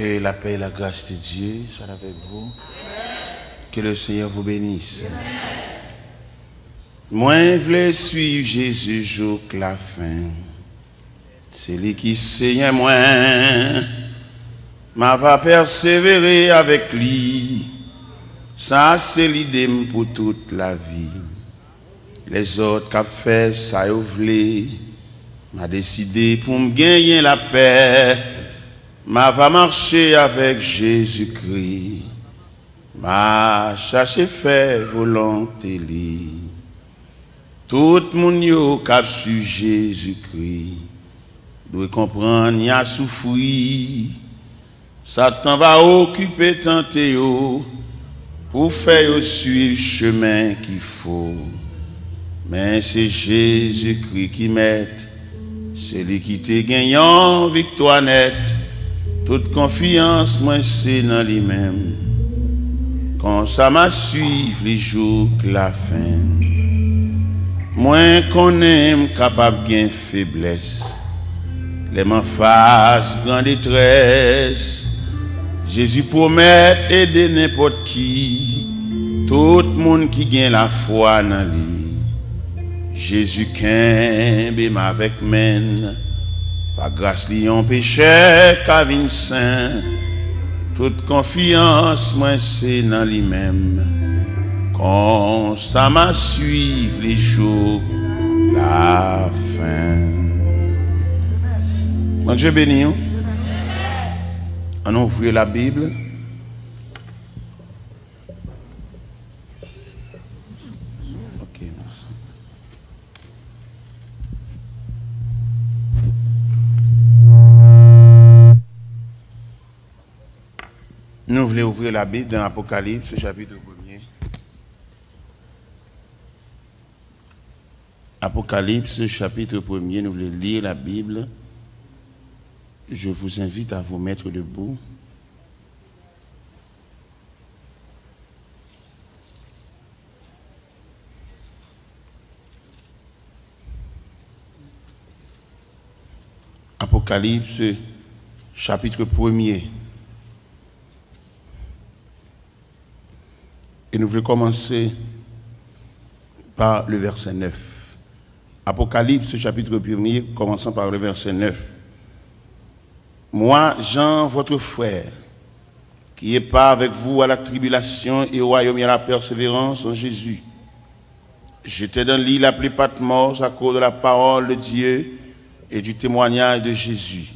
Que la paix et la grâce de Dieu soient avec vous. Que le Seigneur vous bénisse. Moi, je voulais suivre Jésus jour que la fin. C'est lui qui saigne moi. M'a pas persévérer avec lui. Ça, c'est l'idée pour toute la vie. Les autres qui ont fait ça, ils voulaient. M'a décidé pour me gagner la paix. M'a pas marché avec Jésus-Christ. M'a cherché faire volonté li. Tout le monde qui a su Jésus-Christ doit comprendre qu'il a souffert. Satan va occuper tenter pour faire suivre le chemin qu'il faut. Mais c'est Jésus-Christ qui met. C'est lui qui te gagnant victoire nette. Toute confiance, moi, c'est dans lui-même. Quand ça m'a suivi les jours que la fin. Moi, qu'on aime capable de faiblesse. Les mains face, grande détresse. Jésus promet aider n'importe qui. Tout le monde qui gagne la foi dans lui. Jésus qu'aime avec men. Par grâce lion péché qu'avin saint. Toute confiance moi c'est dans lui-même. Quand ça m'a suivi les jours la fin. Bon Dieu béni. On ouvre la Bible. Nous voulons ouvrir la Bible dans l'Apocalypse, chapitre 1er. Apocalypse, chapitre 1er, nous voulons lire la Bible. Je vous invite à vous mettre debout. Apocalypse, chapitre 1er. Et nous voulons commencer par le verset 9. Apocalypse, chapitre 1er, commençons par le verset 9. Moi, Jean, votre frère, qui est pas avec vous à la tribulation et au royaume et à la persévérance en Jésus. J'étais dans l'île appelée Patmos à cause de la parole de Dieu et du témoignage de Jésus.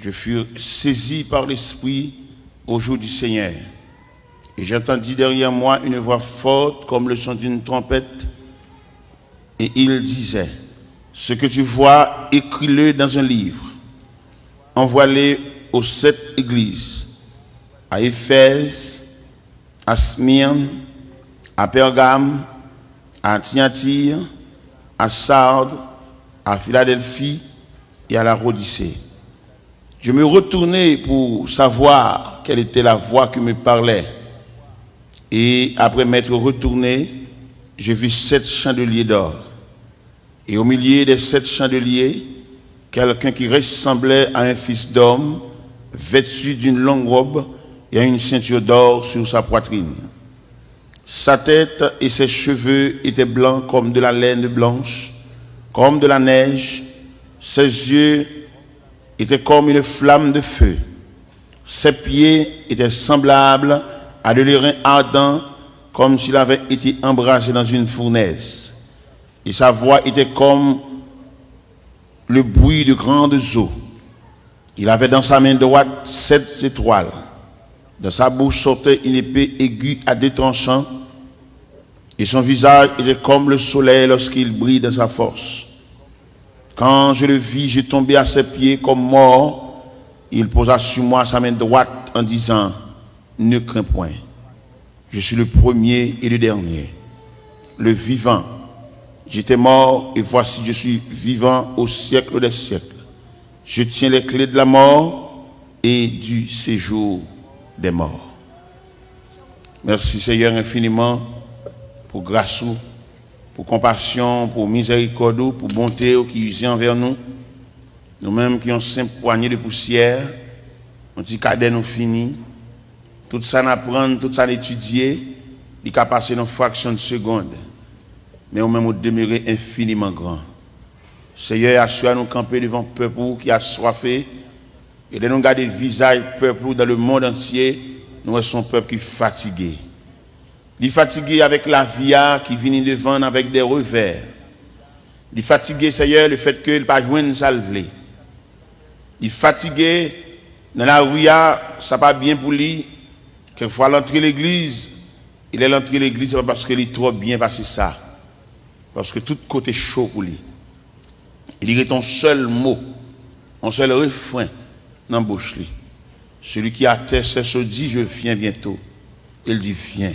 Je fus saisi par l'Esprit au jour du Seigneur. Et j'entendis derrière moi une voix forte comme le son d'une trompette. Et il disait, ce que tu vois, écris-le dans un livre. Envoie-le aux 7 églises, à Éphèse, à Smyrne, à Pergame, à Thyatire, à Sardes, à Philadelphie et à la Laodicée. Je me retournai pour savoir quelle était la voix qui me parlait. Et après m'être retourné, j'ai vu 7 chandeliers d'or. Et au milieu des 7 chandeliers, quelqu'un qui ressemblait à un fils d'homme, vêtu d'une longue robe et à une ceinture d'or sur sa poitrine. Sa tête et ses cheveux étaient blancs comme de la laine blanche, comme de la neige. Ses yeux étaient comme une flamme de feu. Ses pieds étaient semblables à de l'airain ardent, comme s'il avait été embrasé dans une fournaise. Et sa voix était comme le bruit de grandes eaux. Il avait dans sa main droite 7 étoiles. De sa bouche sortait une épée aiguë à 2 tranchants. Et son visage était comme le soleil lorsqu'il brille dans sa force. Quand je le vis, je tombais à ses pieds comme mort. Il posa sur moi sa main droite en disant, ne crains point. Je suis le premier et le dernier, le vivant. J'étais mort et voici je suis vivant au siècle des siècles. Je tiens les clés de la mort et du séjour des morts. Merci Seigneur infiniment pour grâce, pour compassion, pour miséricorde, pour bonté qui usent envers nous. Nous-mêmes qui ont 5 poignées de poussière, On dit cadet nous fini, tout ça n'apprendre, tout ça étudier, il a passé dans une fraction de seconde. Mais au même demeurer infiniment grand. Seigneur, assure nous camper devant le peuple qui a soifé, et de nous garder visage peuple dans le monde entier, nous sommes un peuple qui est fatigué. Il est fatigué avec la vie qui vient devant avec des revers. Il est fatigué, Seigneur, le fait qu'il ne pas jouer une salve. Il est fatigué dans la rue, ça pas bien pour lui. Quelquefois, l'entrée de l'église, il est l'entrée de l'église parce qu'il est trop bien passé ça. Parce que tout côté chaud pour lui. Il y a un seul mot, un seul refrain dans la bouche. Celui qui atteste se dit, je viens bientôt. Il dit, viens,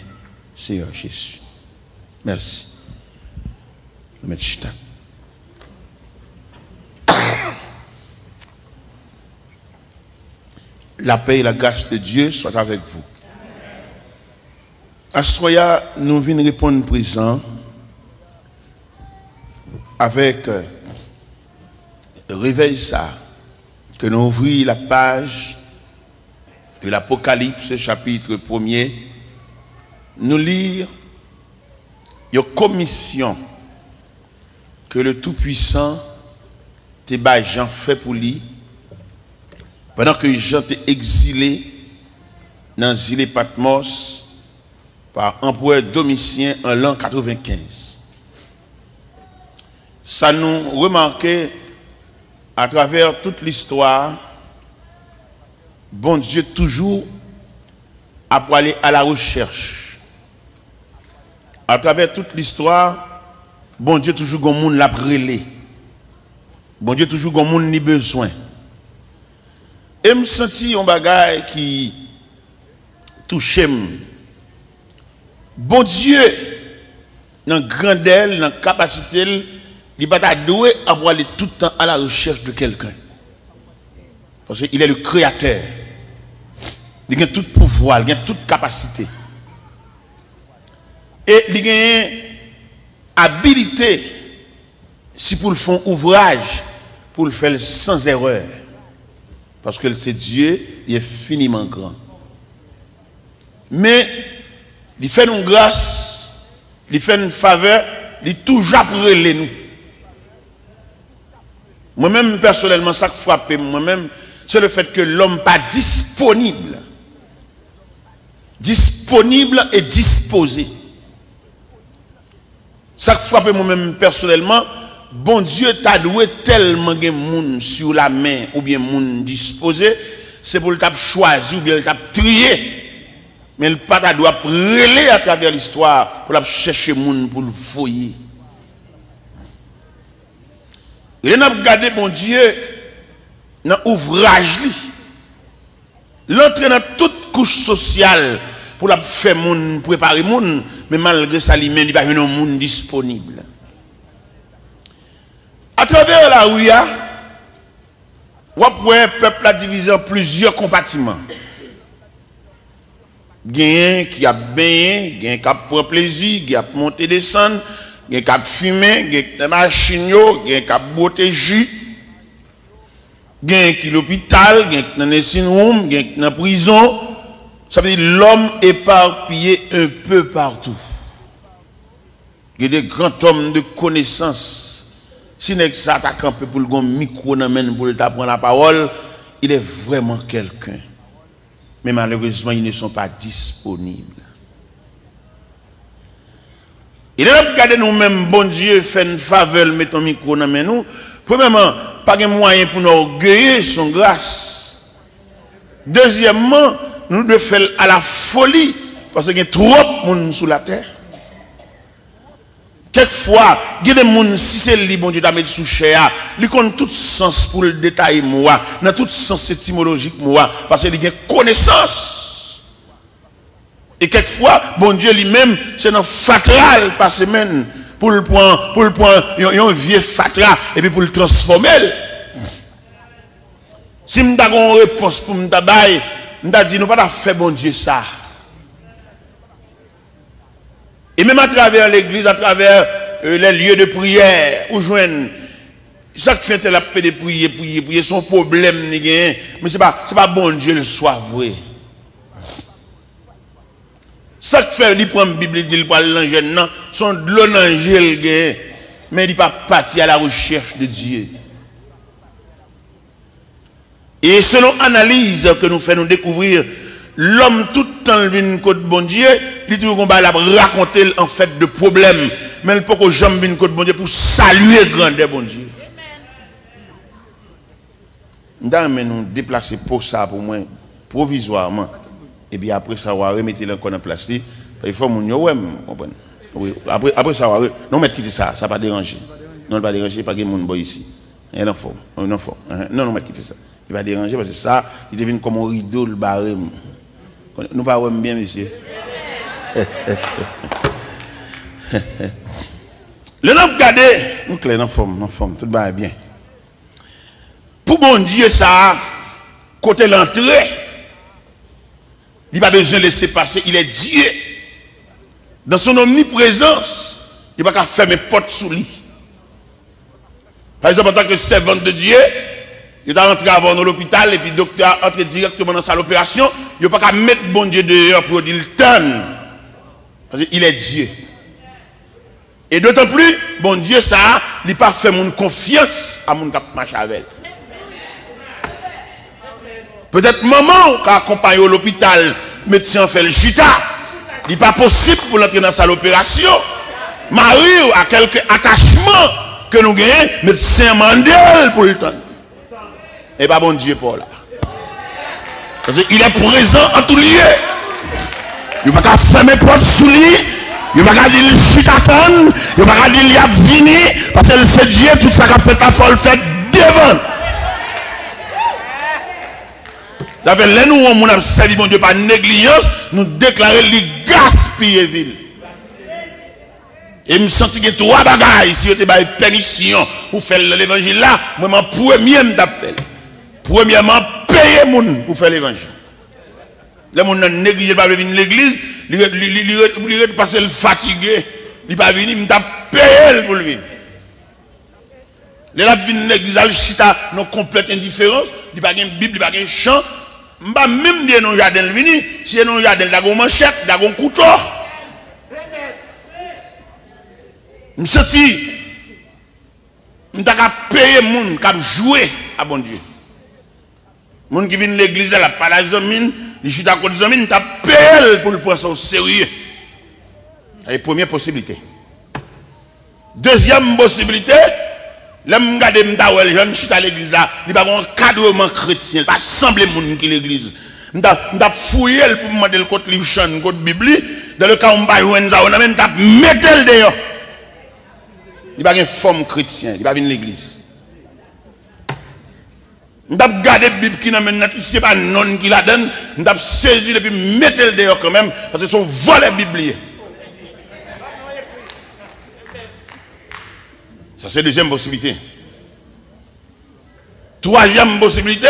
Seigneur Jésus. Merci. La paix et la grâce de Dieu soient avec vous. À ce soir, nous venons répondre présent avec réveil ça, que nous ouvrons la page de l'Apocalypse, chapitre 1er, nous lire une commission que le Tout-Puissant Jean fait pour lui, pendant que Jean était exilé dans l'île Patmos par empereur Domitien en l'an 95. Ça nous remarquait à travers toute l'histoire, bon Dieu toujours a aller à la recherche. À travers toute l'histoire, bon Dieu toujours gon moun l'a brûlé. Bon Dieu toujours gon moun ni besoin. Et me senti un bagage qui touche. Bon Dieu dans grandeur, dans capacité, il va pas doué à aller tout le temps à la recherche de quelqu'un. Parce qu'il est le créateur. Il a tout pouvoir, il a toute capacité. Et il a une habilité, si pour le faire ouvrage, pour le faire sans erreur. Parce que c'est Dieu, il est finiment grand. Mais, il fait une grâce, il fait une faveur, il toujours après nous. Moi-même, personnellement, ça qui frappe, moi-même, c'est le fait que l'homme pas disponible. Disponible et disposé. Ça qui frappe moi-même, personnellement, bon Dieu t'a doué tellement de monde sur la main, ou bien monde disposé, c'est pour le t'a choisi, ou bien le t'a trié. Mais le pas doit préler à travers l'histoire, pour chercher monde pour le foyer. Il a regardé mon Dieu dans l'ouvrage. L'entrée dans toute couche sociale pour la faire moun, préparer moun, mais malgré ça, il n'y a pas de monde disponible. À travers la rue, le peuple a divisé en plusieurs compartiments. Il y a un qui a baigné, il y a un qui a pris plaisir, il y a monté descendre. Il y a qui fumer, il y a des machines, il y a qui botter jus, il y a qui l'hôpital, il y a qui dans les room, il y a qui dans la prison. Ça veut dire l'homme éparpillé un peu partout. Il y a des grands hommes de connaissance. Si n'est que ça t'a campé pour le micro dans main pour t'apprendre la parole, il est vraiment quelqu'un. Mais malheureusement, ils ne sont pas disponibles. Il est là pour garder nous-mêmes, bon Dieu, fait une faveur, mettons un micro dans nous. Premièrement, pas de moyen pour nous orgueiller son grâce. Deuxièmement, nous devons faire à la folie, parce qu'il y a trop de monde sur la terre. Quelquefois, il y a des gens, si c'est le bon Dieu, mettre sous chair, il connaît tout sens pour le détail, moi, dans tout sens étymologique, moi, parce qu'il y a connaissance. Et quelquefois, bon Dieu lui-même, c'est dans fatral par semaine, pour le point, un vieux fatra, et puis pour le transformer. Si nous avons une réponse pour nous dire, nous avons dit, nous ne pouvons pas faire bon Dieu ça. Et même à travers l'église, à travers les lieux de prière, où joignent, Ça que fait la paix de prier, son problème, mais c'est pas bon Dieu le soit vrai. Ça que fait, il prend la Bible, il dit, il parle l'angèle, non, son de l'angèle, mais il n'est pas parti à la recherche de Dieu. Et selon l'analyse que nous faisons découvrir, l'homme tout le temps vient côté bon Dieu, il dit qu'on va raconter en fait de problèmes, mais il faut que j'aime vienne côté bon Dieu pour saluer grandeur bon Dieu. Mais nous déplacer pour ça pour moi provisoirement et bien après ça on va remettre encore en place. Il faut mon ouais comprendre. Oui, après ça non mettre quitter ça, ça pas déranger. Non pas déranger pas que mon boy ici. Un enfant, non mettre quitter ça. Il va déranger parce que ça il devient comme un rideau le barré. Nous pas bien monsieur. Le nom gardé, nous clair en forme, tout va bien. Pour bon Dieu, ça, côté l'entrée, il n'a pas besoin de laisser passer, il est Dieu. Dans son omniprésence, il ne va pas fermer porte sous lui. Par exemple, en tant que servante de Dieu, il est rentré avant dans l'hôpital et puis le docteur entre directement dans sa salle d'opération, il ne va pas mettre bon Dieu dehors pour dire le tonne. Parce qu'il est Dieu. Et d'autant plus, bon Dieu, ça, il n'a pas fait mon confiance à mon cap marche avec. Peut-être maman qui accompagne à l'hôpital, médecin fait le chita, il n'est pas possible pour l'entrer dans sa l'opération. Marie a quelques attachements que nous gagnons, médecin mandel pour le temps. Et pas bon Dieu pour là. Parce qu'il est présent en tout lieu. Il ne va pas fermer porte sous lui. Il ne va pas dire le chitaton. Il ne va pas dire il y a vini. Parce que c'est Dieu, tout ça qu'a fait ta folle fait devant. D'après les nous, on a servi mon Dieu par négligence, nous déclarer les gaspiller ville. Et je me sens que trois bagailles, si vous avez une permission pour faire l'évangile là, moi, premier m'appelle. Premièrement, payer moun pour faire l'évangile. Les gens qui négligent pas venir l'église, ils passer le fatigué, ils pas venir, ils payer pour le venir. Les gens qui viennent l'église, ils chita non complète indifférence, ils pas une Bible, ils pas un chant. M'ba même dire non jardin le vini, si non jardin da gon manchette, da gon couteau. M'senti m'ta ka payer moun k'ap jouer à bon Dieu. Moun qui vient l'église là pas la zamine, li chita côté zamine, t'a payer pour le prendre au sérieux. C'est la première possibilité. Deuxième possibilité, l'homme garde m'tawel jeune chita l'église là, il pas un cadrement chrétien, pas sembler moun qui l'église. M'ta fouiller pour me demander le côté livre chan, côté Bible, dans le cas où m'pa joindre ça, on a même t'a mettre le dehors. Il pas une forme chrétien, il pas venir l'église. M'ta garder Bible qui n'a même c'est pas non qui la donne, m'ta saisir et puis mettre le dehors quand même parce que son volet biblique. Ça, c'est la deuxième possibilité. Troisième possibilité,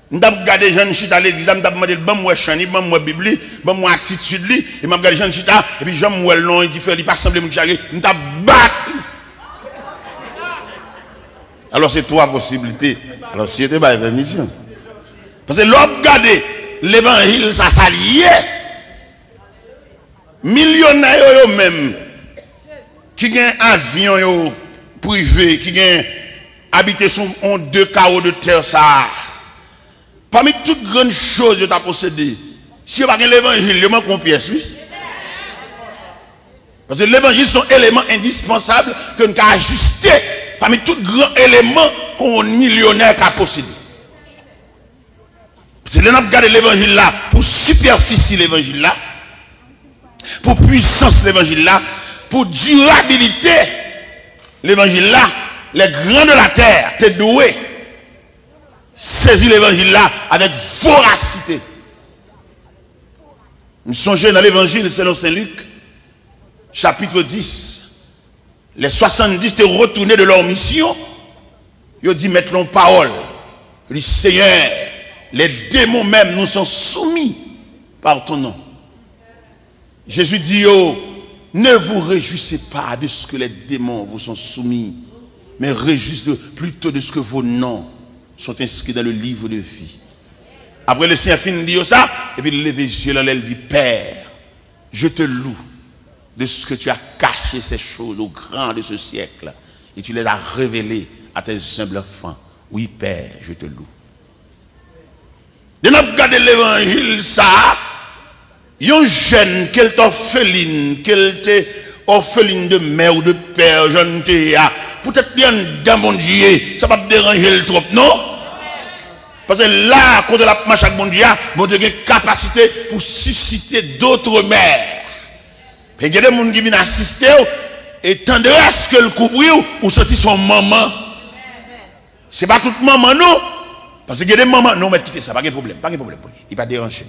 je vais regarder les gens chita à l'église, je vais demander moi chani, moi Bible, moi attitude, et je vais regarder les gens chita, et puis je vais me le nom, il dit, il pas semblé me charger, je vais battre. Alors, c'est trois possibilités. Alors, si c'était pas une permission. Parce que l'homme regarde l'évangile, ça s'allie. Millionnaires eux-mêmes, qui gagne avion privé, qui gagne habité sur 2 carreaux de terre, ça. Parmi toutes grandes choses que tu as possédées, si vous n'avez pas l'évangile, il manque une pièce, oui. Parce que l'évangile sont éléments indispensables que nous avons ajustés parmi tous les grands éléments qu'un millionnaire a possédé. Parce que nous avons regardé l'évangile là, pour superficie l'évangile là, pour puissance l'évangile là, pour durabilité, l'évangile là, les grands de la terre, t'es doué. Saisis l'évangile là avec voracité. Nous songeons dans l'évangile selon Saint Luc, chapitre 10. Les 70 étaient retournés de leur mission. Ils ont dit, mettons parole. Le Seigneur, les démons même nous sont soumis par ton nom. Jésus dit, oh, ne vous réjouissez pas de ce que les démons vous sont soumis. mais réjouissez-vous plutôt de ce que vos noms sont inscrits dans le livre de vie. Après le Seigneur finit de dire ça, et puis il lève les yeux, il dit, Père, je te loue de ce que tu as caché ces choses aux grands de ce siècle, et tu les as révélées à tes humbles enfants. Oui, Père, je te loue. De nous regarder l'évangile, ça, yon jeune, qu'elle est orpheline, qu'elle est orpheline de mère ou de père, jeune théa, peut-être bien dans mon Dieu, ça va me déranger le trop, non? Parce que là, quand on a marché avec mon Dieu, mon Dieu a une capacité pour susciter d'autres mères. Et il y a des gens qui viennent assister, et tendresse que le couvrir, ou sortir son maman. C'est pas toute maman, non? Parce qu'il y a des mamans, non, mais quittez ça, pas de problème, pas de problème pour lui, il va déranger.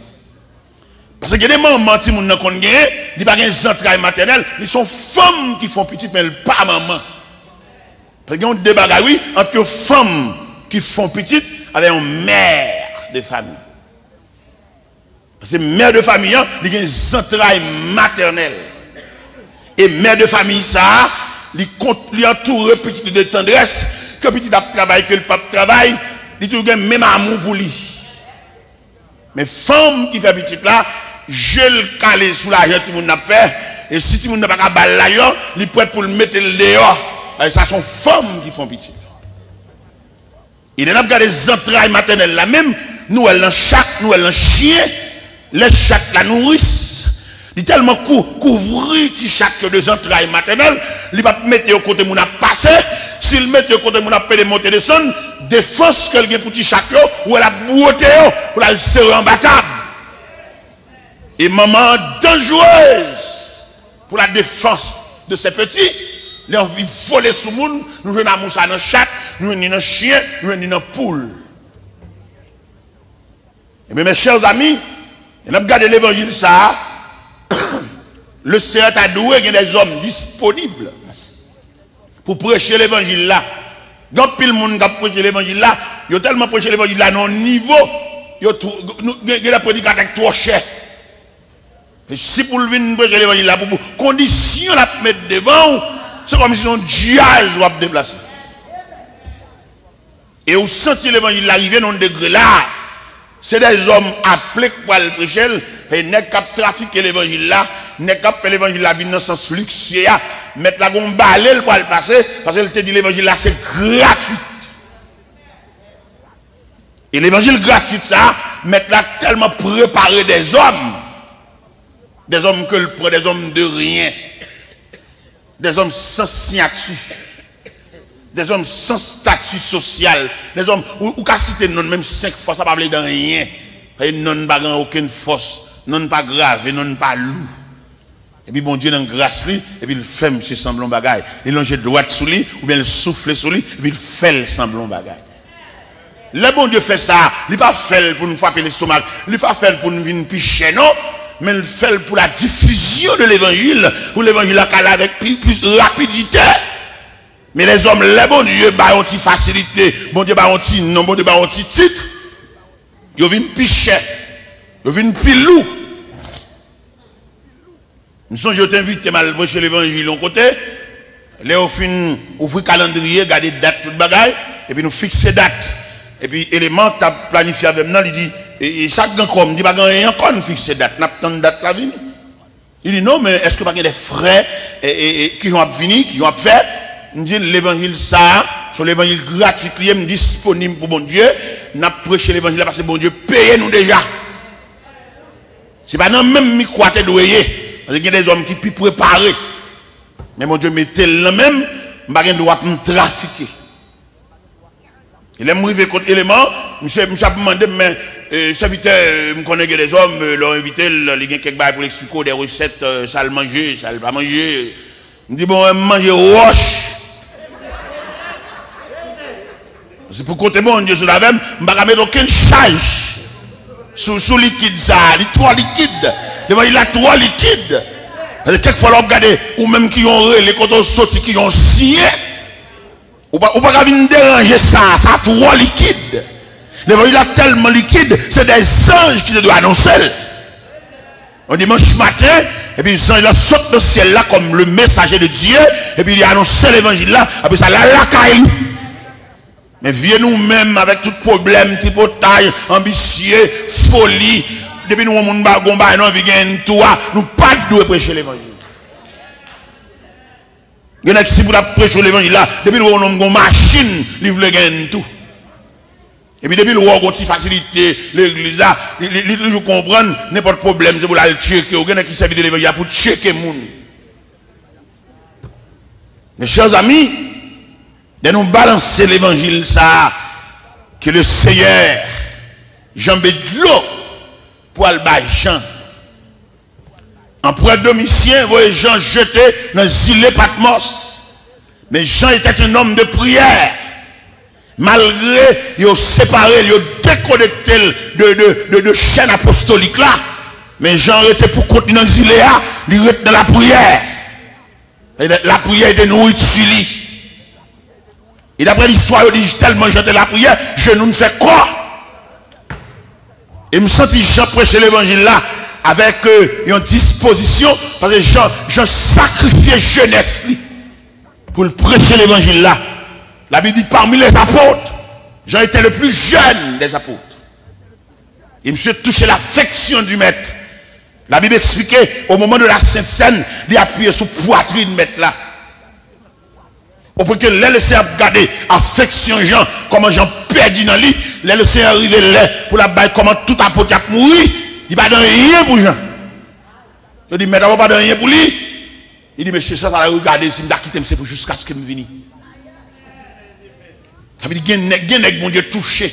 Parce qu'il y a des mamans qui n'ont pas de entrailles maternelles, ils sont femmes qui font petit, mais pas maman. Parce qu'il y a des bagages, oui, entre femmes qui font petit, avec une mère de famille. Parce que mère de famille, il y a des entrailles maternelles. Et mère de famille, ça, il entoure petit de tendresse, que petit a travaillé, que le pape travaille, il trouve même amour pour lui. Mais femme qui fait petit là, je le cale sous l'argent que tu as fait, et si tu n'as pas balle là, il est prêt pour le mettre dehors. Et ça sont femmes qui font petit. Il y a des entrailles maternelles là même, nous elle en chat, nous elle en chien, les chats la nourrissent. Il est tellement couvrir petit chat que des entrailles maternelles, il va mettre au côté mon a passé, s'il met au côté mon a fait des montées de son, défense qu'elle a pour petit chat ou elle a beauté pour la serrer en battable. Et maman dangereuse pour la défense de ces petits. Les envie voler sous le monde, nous venons à moussa dans chat, nous venons dans chien, nous venons dans poule. Et bien mes chers amis, on a regardé l'évangile ça, le Seigneur a doué qu'il y a des hommes disponibles pour prêcher l'évangile là. Donc pile monde qui a prêché l'évangile là, il a tellement prêché l'évangile là non niveau, il y a la prédicateur trop cher. Et si pour venir prêcher l'évangile là, pour condition la mettre devant, c'est comme si on diaz ou à déplacer. Et vous sentez l'évangile arriver dans un degré là, c'est des hommes appelés pour le prêcher, et n'est qu'à trafiquer l'évangile là, n'est qu'à faire l'évangile là, dans le sens luxueux, mettre la gomme balai pour le passer, parce qu'elle te dit l'évangile là, c'est gratuit. Et l'évangile gratuit, ça, mettre là tellement préparé des hommes que le prend, des hommes de rien. Des hommes sans signature, des hommes sans statut social, des hommes ou qu'à citer non même 5 fois ça pas parler de rien, et non pas aucune force, non pas grave, et non pas lourd. Et puis bon Dieu dans grâce lui, et puis il fait monsieur semblant bagaille, il longe droite sous lui ou bien il souffle sous lui, et puis il fait le semblant bagaille. Le bon Dieu fait ça, il pas fait pour nous frapper l'estomac, il pas fait pour nous venir picher non. Mais il fait pour la diffusion de l'évangile, pour l'évangile à avec plus rapidité. Mais les hommes, les bons Dieu, bah, ont une facilité, bon Dieu, bah, ont une non, bon Dieu, bah, ont un titre. Ils viennent picher, ils viennent pilou. Nous sommes, je t'invite mal prêcher l'évangile de côté. Léo fin ouvrir calendrier, garder date, toute bagaille, et puis nous fixer date. Et puis, élément, tu as planifié avec nous, il dit, et chaque grand comme, il dit, pas rien encore, nous fixer date, n'a pas de date la vie. Il dit, non, mais est-ce que pas des frères qui ont venir, qui ont fait, il dit, l'évangile, ça, sur l'évangile gratuit, qui est disponible pour bon Dieu, n'a prêché l'évangile parce que bon Dieu paye nous déjà. C'est pas non, même micro à te douiller, parce qu'il y a des hommes qui peuvent préparer. Mais mon Dieu, mettez le même, je ne dois pas me trafiquer. Il est arrivé contre élément, monsieur a demandé, mais serviteur, me connaît des hommes, l'ont invité, il y a quelques bails pour l'expliquer des recettes, ça le manger, ça le pas manger. Il me dit, bon, manger roche. C'est pour côté bon Dieu sur la même, je ne vais pas mettre aucune charge sous liquide ça, il est trop liquide. Il a trop liquide. Quelquefois, on regarde, ou même qui ont les côtés sortis, qui ont signé. Ou pas venir déranger ça, ça trop liquide. L'évangile est tellement liquide, c'est des anges qui te doivent annoncer. Un dimanche matin, et puis Jean il saute dans le ciel là comme le messager de Dieu, et puis il a annoncé l'évangile là, et puis ça la caille. Mais viens nous-mêmes avec tout problème, tripotage, ambitieux, folie, depuis nous on bagomba non vigen toi, nous pas de prêcher l'évangile. Il y a qui pour prêcher l'évangile là, depuis nous on a une machine, livre le gain tout. Et puis depuis le roi a facilité l'église là, il toujours comprendre n'importe problème, c'est pour la checker, ou qui servent de l'évangile pour checker les gens. Mes chers amis, de nous balancer l'évangile ça, que le Seigneur, Jean Bédlo, pour le Jean. Empereur Domitien, voyez Jean jeté dans les îles Patmos. Mais Jean était un homme de prière. Malgré, il a séparé, il a déconnecté de chaîne apostolique là. Mais Jean était pour continuer dans les îles là, il était dans la prière. Et la prière était nourriture. Et d'après l'histoire, il dit tellement j'étais la prière, je ne fais quoi? Et me sentis Jean prêcher l'évangile là avec une disposition, parce que Jean sacrifié jeunesse pour prêcher l'évangile là. La Bible dit parmi les apôtres, Jean était le plus jeune des apôtres. Il me suis touché l'affection du maître. La Bible expliquait au moment de la Sainte Seine, il a appuyé sur poitrine du maître là. Au point que les laissés regarder affection Jean, comment Jean perdu dans lui, les laissés arriver là pour la baille, comment tout apôtre a mouru, il va donner rien pour Jean. Il dit, mais d'abord pas donner rien pour lui. Il dit, monsieur, ça va regarder, si je vais quitter, c'est pour jusqu'à ce que je vienne. Ça veut dire, il y a bon Dieu touché.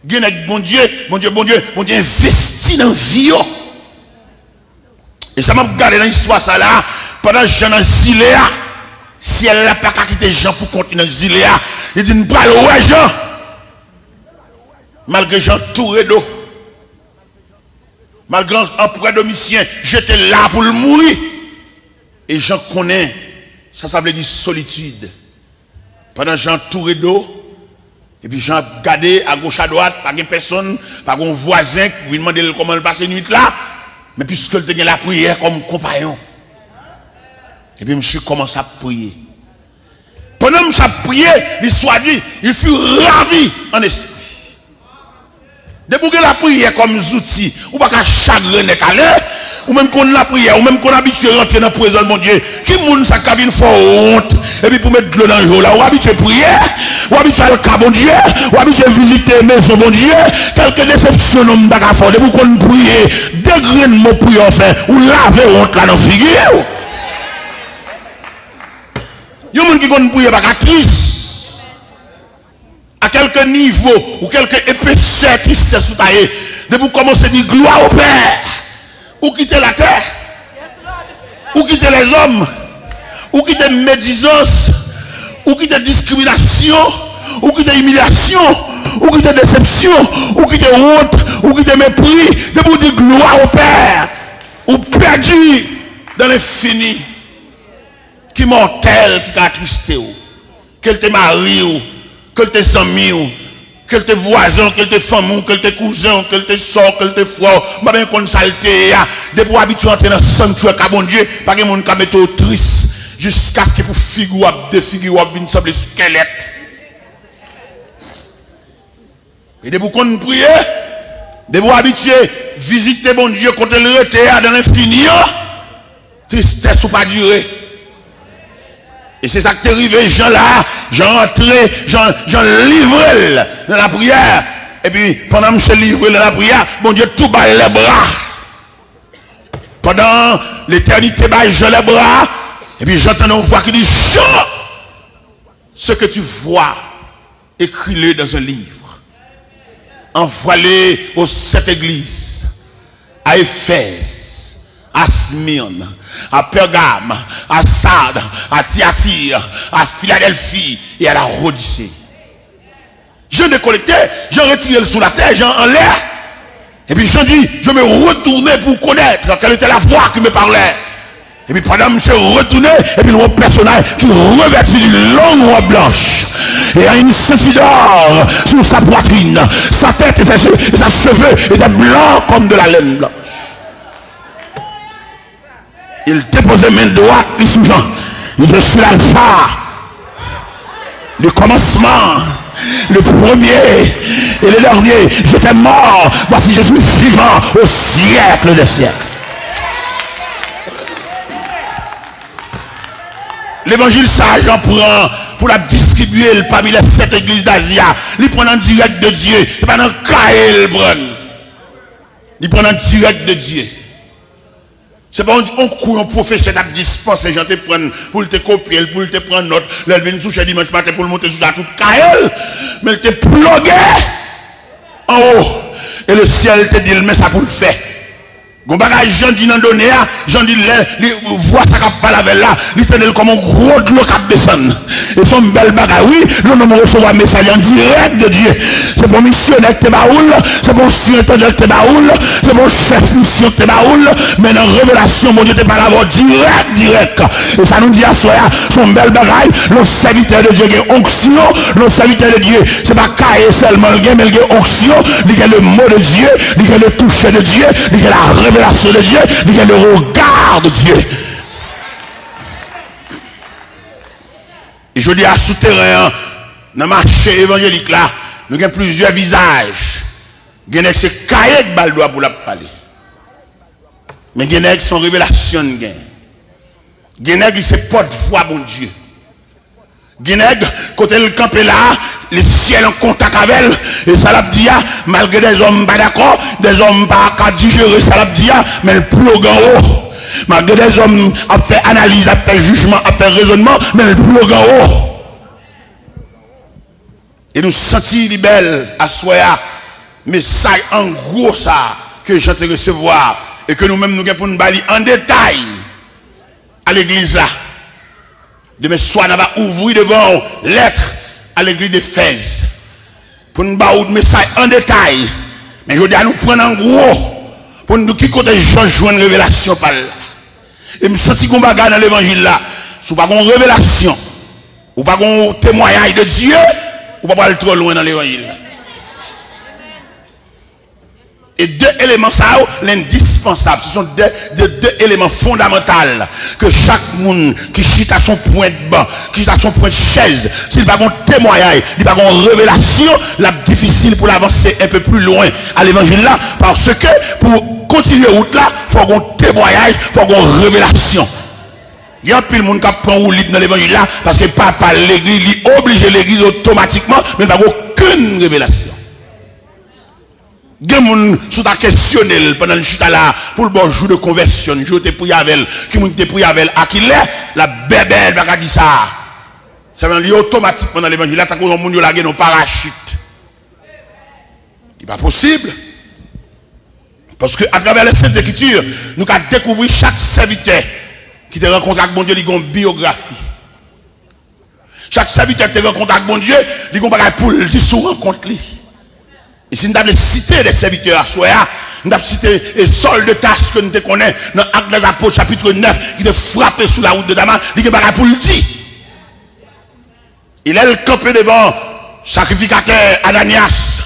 Il y a bon Dieu investi dans la vie. Et ça m'a regardé dans l'histoire, ça là, pendant que Jean a zilé, si elle n'a pas quitté Jean pour continuer dans Ziléa, il dit, nous parlons ouais Jean. Malgré Jean touré d'eau. Malgré l'empereur Domitien, j'étais là pour le mourir. Et Jean connaît, ça veut dire solitude. Pendant Jean touré d'eau, et puis Jean gardé à gauche à droite, pas de personne, pas de voisin qui lui demande comment il passe la nuit là. Mais puisque il tenait la prière comme compagnon. Et puis, monsieur commence à prier. Pendant que je prié, l'histoire dit, il fut ravi en esprit. Depuis que la prière comme outil, ou pas qu'à chagrin calé, ou même qu'on la prière, ou même qu'on habitué à rentrer dans la présence de mon Dieu, qui moun sa cabine fort honte, et puis pour mettre de l'eau dans le jour là, ou habitué à prier, ou habitué à le cas bon Dieu, ou habitué à visiter maison bon Dieu, quelques déceptions n'ont pas qu'à faire, depuis qu'on prie, degré de mon prière fait, ou laver honte là dans la figure. Il y a des gens qui vont prier par actrice. À quelque niveau ou quelque épaisseur qui s'est soutaillé. De vous commencer à dire gloire au Père. Ou quitter la terre. Ou quitter les hommes. Ou quitter médisance. Ou quitter discrimination. Ou quitter humiliation. Ou quitter déception. Ou quitter honte. Ou quitter mépris. De vous dire gloire au Père. Ou perdu dans l'infini. Qui mortel, qui t'a attristé, quel te mari, quel te ami, quel te voisin, quel te femme, quel te cousin, quel te soeur, quel te frère, ma bien qu'on saleté, de pour habituer à entrer dans le sanctuaire, car bon Dieu, pas que mon cas mette triste, jusqu'à ce que pour figure, de figure, une semble squelette. Et de pour qu'on prie, de pour habituer, visiter bon Dieu, quand elle était dans l'infini, tristesse ou pas durer. Et c'est ça qui est arrivé, Jean là, Jean entré, Jean livré dans la prière. Et puis, pendant que je livré dans la prière, bon Dieu, tout bat les bras. Pendant l'éternité, bah, je les bras. Et puis, j'entends une voix qui dit, Jean, ce que tu vois, écris-le dans un livre. Envoie-le aux 7 églises, à Éphèse, à Smyrne, à Pergame, à Sardes, à Thyatire, à Philadelphie et à la Odyssée. Jean déconnecté, Jean retiré sous la terre, Jean en l'air. Et puis Jean dit, je me retournais pour connaître quelle était la voix qui me parlait. Et puis pendant que je me retournais, et puis le personnage qui revêtit une longue robe blanche. Et a une ceinture d'or sur sa poitrine. Sa tête et ses cheveux étaient blancs comme de la laine blanche. Il déposait main droite sous Jean. Je suis l'alpha, le commencement, le premier et le dernier. J'étais mort, voici je suis vivant au siècle des siècles. L'évangile ça, j'en prends pour la distribuer parmi les 7 églises d'Asie. Il prend en direct de Dieu. Il pas dans le cahier, il prend en direct de Dieu. C'est pas on court un professeur qui dispense les gens te prennent pour te copier, pour te prendre note. Là, il vient sous dimanche matin pour le monter sous la toute cahier. Mais il te plugué en haut. Et le ciel te dit, mais ça pour le faire. Gon bagage Jean dit dans donné Jean dit voit ça qu'a pas laver là, il tenait comme un gros de l'eau qui descend. Et son bel bagage oui, nous nous recevoir un message en direct de Dieu. C'est bon missionnaire te baoul, c'est bon surintendant te baoul, c'est bon chef mission te baoul, mais dans révélation mon Dieu te pas l'avoir direct. Et ça nous dit à soi son bel bagage, le serviteur de Dieu qui est onction, le serviteur de Dieu, c'est pas cahier seulement le mais il onction, il y a le mot de Dieu, il y a le toucher de Dieu, il y a la révélation de Dieu, il y a le regard de Dieu. Et je dis à souterrain, dans le marché évangélique là, nous avons plusieurs visages. Il y a c'est cahier de baldois pour la parler. Mais il y a son révélation. Il y a c'est porte-voix, bon Dieu. Il y a côté le camp là, le ciel en contact avec elle, et ça l'a dit, malgré des hommes pas d'accord, des hommes pas digérer, ça l'a dit, mais le plus haut en haut. Malgré des hommes a fait analyse, a fait jugement, a fait raisonnement, mais le plus haut en haut. Et nous sentis belle à soi, mais ça en gros ça que j'ai te recevoir et que nous-mêmes nous avons pour nous balayer en détail à l'église là. Demain soir, on va ouvrir devant lettre à l'église d'Éphèse pour nous balayer le message en détail. Mais je dis à nous prendre en gros pour nous qui côté Jean joue une révélation par là. Et me sentis qu'on va gagner dans l'évangile là, si pas une révélation ou pas un témoignage de Dieu, ou pas aller trop loin dans l'évangile. Et 2 éléments ça, l'indispensable, ce sont deux éléments fondamentaux que chaque monde qui chute à son point de banc, qui chute à son point de chaise, s'il n'a pas un témoignage, il n'a pas une révélation, là difficile pour l'avancer un peu plus loin à l'évangile là, parce que pour continuer route là, il faut un témoignage, il faut une révélation. Il y a plus de monde qui prend ou libre dans l'évangile là, parce que papa l'église, il oblige l'église automatiquement, mais il n'a aucune révélation. Il y a des gens qui sont questionnés pendant le chute là, pour le bon jour de conversion, jour de Pouyavel, qui m'ont été Pouyavel, à qui l'est, la bébelle va dire ça. Ça veut dire automatiquement dans l'évangile là, tant qu'on a moun yo lage nos parachutes. Il n'est pas possible. Parce que à travers les Saintes Écritures, nous avons découvert chaque serviteur qui te rencontre avec mon Dieu, il a une biographie. Chaque serviteur qui te rencontre avec mon Dieu, il a une bagaille pour le sous rencontre lui. Et si nous avons cité des serviteurs à soi, nous avons cité les Saul de Tarse que nous te connaissons dans l'Acte des Apôtres, chapitre 9, qui te frappé sous la route de Damas, il y a un pour le dire. Il est campé devant sacrificateur Ananias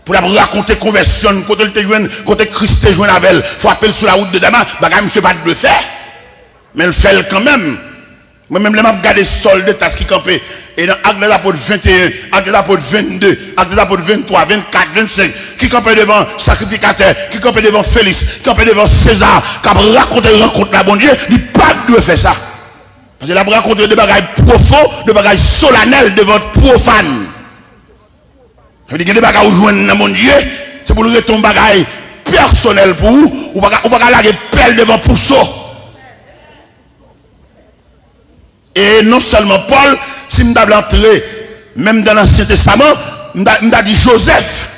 pour la raconter conversion, côté Christ te joint avec elle, frappé sous la route de Damas, bagay monsieur pas de faire, mais il fait quand même. Moi-même, je regarde les Saul de Tarse qui campé. Et dans Acte des Apôtres 21, Acte des Apôtres 22, Acte des Apôtres 23, 24, 25, qui campait devant sacrificateur, qui campait devant Félix, qui campait devant César, qui a raconté une rencontre la bon Dieu, il pas de faire ça. Parce qu'il a raconté des bagages profonds, des bagages solennels devant profane. Ça veut dire que des bagages où joignent dans mon Dieu, c'est pour lui ton bagage personnel pour vous, ou pas la pelle devant Pousseau. Et non seulement Paul, si nous avons entré, même dans l'Ancien Testament, nous avons dit Joseph,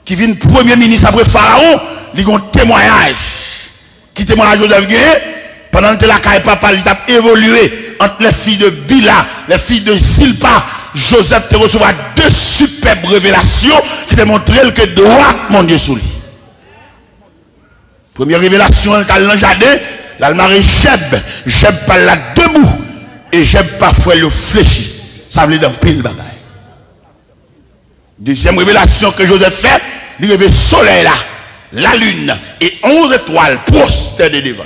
qui vient premier ministre après Pharaon, il a un témoignage. Qui témoignage Joseph Gué, pendant que la caille papa, il a évolué entre les filles de Bila, les filles de Zilpa. Joseph te recevra 2 superbes révélations qui te montrent que droit, mon Dieu, sous lui. Première révélation, dans le jardin, l'almaré Jeb par là debout. Et j'aime parfois le fléchi. Ça veut dire dans pile bagaille. Deuxième révélation que Joseph fait, il révèle le soleil là, la lune et 11 étoiles prostées devant.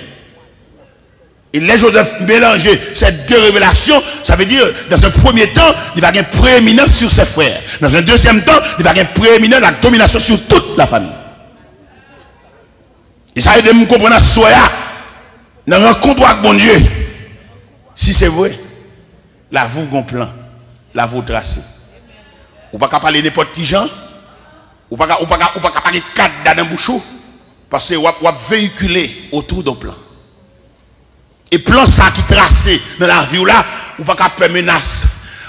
Et les Joseph mélanger ces deux révélations, ça veut dire, dans un premier temps, il va avoir une prééminence sur ses frères. Dans un deuxième temps, il va avoir une prééminence, la domination sur toute la famille. Et ça aide à me comprendre à soi, dans la rencontre avec bon Dieu. Si c'est vrai, la vous gon plan, la vous tracé. Ou pas qu'à parler n'importe qui gens, ou pas qu'à parler cadre dans un bouchon, parce que vous véhiculer autour d'un plan. Et plan ça qui tracé dans la vie là, ou pas qu'à faire menace,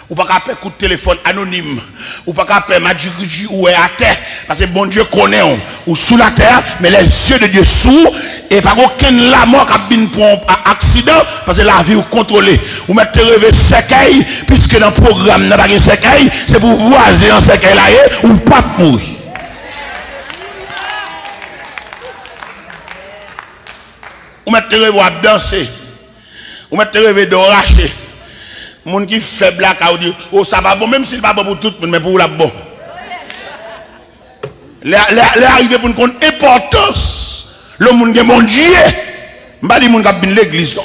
ou pas qu'à faire coup de téléphone anonyme, ou pas qu'à faire madjurigi ou à terre, parce que bon Dieu connaît ou sous la terre, mais les yeux de Dieu sourds, et pas aucun la mort qui a bien pour un accident, parce que la vie ou contrôlée. Ou mettre rêver séquelles, puisque dans le programme n'a pas de séquelles, c'est pour voiser en séquelles là, ou pas mourir. Ou mettre rêver à danser. Ou mettre rêver de racher. Moun qui faible là, qui dit, oh ça va bon, même s'il va bon pour tout le monde, mais pour la bon. Les arrivés pour nous connaître l'importance. Le monde qui est mon Dieu. Je ne dis pas moun qui a bien l'église. Je ne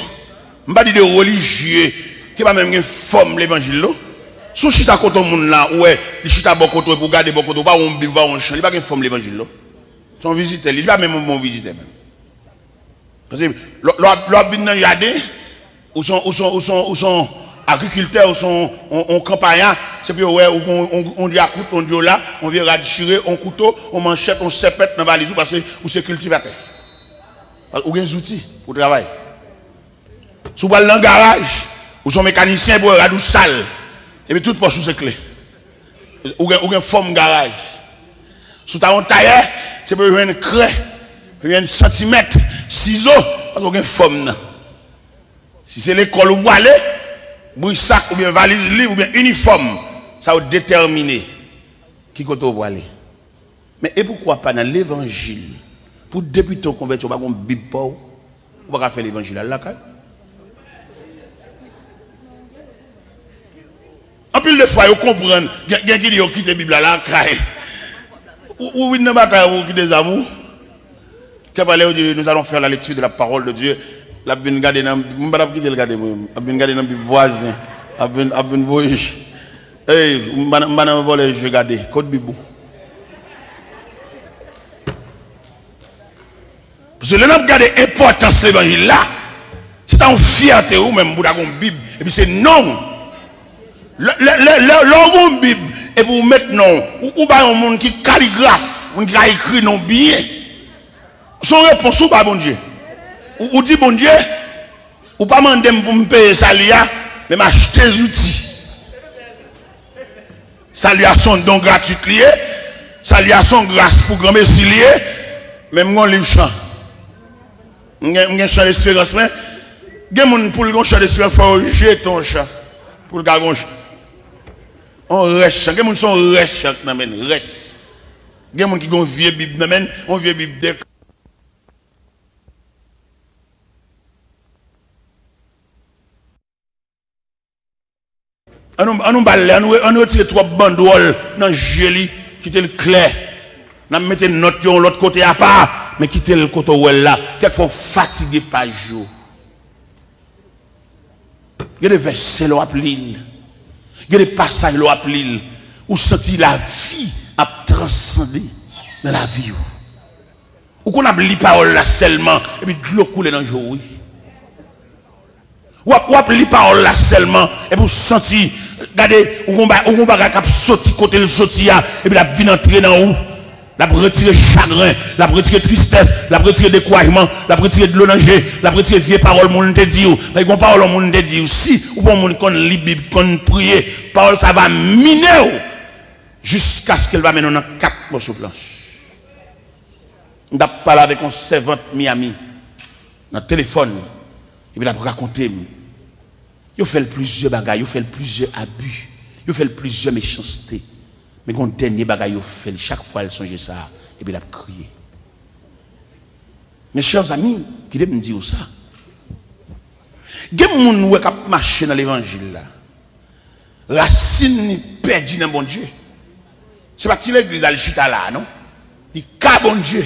dis pas de religieux qui va même forme l'évangile. Si je suis à côté de moun là, ouais, je suis à beaucoup pour garder beaucoup de pas on bible, pas on chant, il va pas forme l'évangile. Son visiteur, il va même mon visiteur même. Parce que l'autre vient dans le jardin, ou sont agriculteurs, ou sont en campagne, c'est puis ouais, on dit à couteau, on dit là, on vient radicher, on couteau, on manchette, on sépète dans la valise, parce que c'est cultivateur. Ou des outils pour travailler. Si vous allez dans le garage, ou sont mécaniciens pour radou sale, et puis tout poche c'est clé. Ou une forme garage. Si vous avez un tailleur, c'est pour une craie, un centimètre, ciseaux, ou une forme. Si c'est l'école où vous allez, bouille sac ou bien valise libre ou bien uniforme, ça va déterminer qui côté vous aller. Mais et pourquoi pas dans l'évangile, pour débuter en conversion, on ne peut Bible pas, on va faire l'évangile à la caille. En plus de fois, vous comprenez, il y a qui dit qu'ils quittent la Bible à la caille. Ou une bataille qui des amours. Nous allons faire la lecture de la parole de Dieu. La bin garder dans le garder la bin garder dans le voisin la bin voyage hey m'bana voler je garder code bibou parce que le n'a garder importance l'évangile là c'est en fierté ou même pour avoir une bible et puis c'est non le bible et pour mettre non ou pas un monde qui calligraphe on qui a écrit non bien son réponse ou pas bon Dieu. Ou dit bon Dieu, ou pas demander pour me payer salia, mais m'acheter des outils. Saluation don gratuit lié, saluation grâce pour grand messie lié, même mon livre chant. M'gen chant d'espérance mais gen moun pour le chant d'espérance faut jeter ton chat pour le gagon. On reste, gen moun son reste chant nan men, reste. Gen moun qui gon vieux bible nan men, on vieux bible de on retire trois banderoles dans le joli, qui était le clair. On mette notre de l'autre côté à part, mais qui était le côté où elle là. Quelquefois fatigué par jour. Il y a des versets l'eau à l'île. Il y a des passages l'eau à l'île. Où sentit la vie à transcender dans la vie. Ou qu'on a lu parole là seulement, et puis de l'eau coule dans le jour. Ou ap li parole là seulement et pour sentir regardez ou on va cap sorti côté le sorti et puis la vie entrer dans où la retirer chagrin la retirer tristesse la retirer découragement la retirer de l'onanger la retirer vieux parole monde te dit ou mais gon parole monde te dit si ou bon monde kon li Bible kon prier parole ça va miner jusqu'à ce qu'elle va mener dans 4 morceaux planche. On a parlé avec un servante Miami dans le téléphone et puis il a raconté il fait plusieurs bagages, il fait plusieurs abus, il fait plusieurs méchancetés. Mais quand dernier bagage il fait chaque fois elle songe ça et puis il a crié. Mes chers amis, qui me dire ça? Il y a des gens qui marchent dans l'évangile là. Racine ni perdu dans bon Dieu. C'est pas que l'église a le chita là, non? Il a bon Dieu.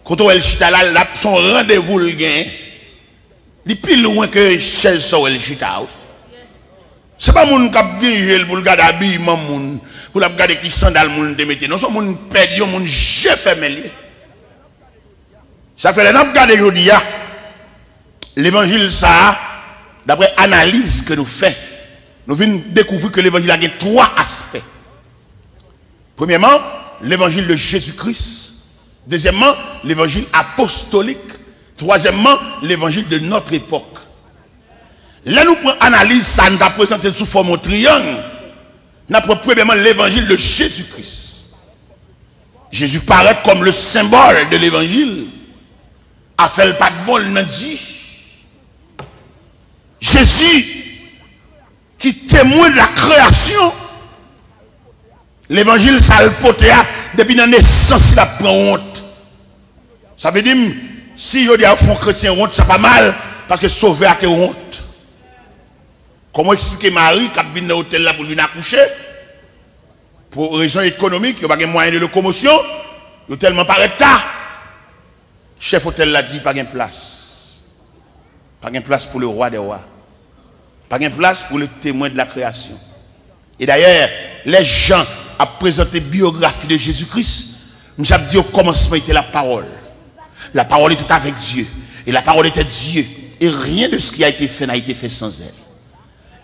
Quand on a le chita là, son rendez-vous le gain. Il est plus loin que chez Sorel Chita. Ce n'est pas mon cap gagné pour regarder habillement moun, pour regarder qui sandal moun de mettre. Non, c'est mon perdu, mon j'ai fermé. Ça fait les regarder aujourd'hui l'évangile ça d'après analyse que nous faisons. Nous venons découvrir que l'évangile a trois aspects. Premièrement, l'évangile de Jésus-Christ. Deuxièmement, l'évangile apostolique. Troisièmement, l'évangile de notre époque. Là, nous prenons analyse, ça nous a présenté sous forme de triangle. Nous avons premièrement l'évangile de Jésus-Christ. Jésus paraît comme le symbole de l'évangile. A fait le pas de bon, il dit. Jésus, qui témoigne de la création. L'évangile, ça le poté depuis la naissance, il a pris honte. Ça veut dire, si je dis à un chrétien honte, ça pas mal, parce que sauver a été honte. Comment expliquer Marie qui a venu dans l'hôtel là pour venir accoucher? Pour raison économique, il n'y a pas de moyen de locomotion, il est tellement pas retard. Chef hôtel l'a dit, pas de place. Pas de place pour le roi des rois. Pas de place pour le témoin de la création. Et d'ailleurs, les gens ont présenté la biographie de Jésus-Christ. Nous avons dit au commencement était la parole. La parole était avec Dieu. Et la parole était Dieu. Et rien de ce qui a été fait n'a été fait sans elle.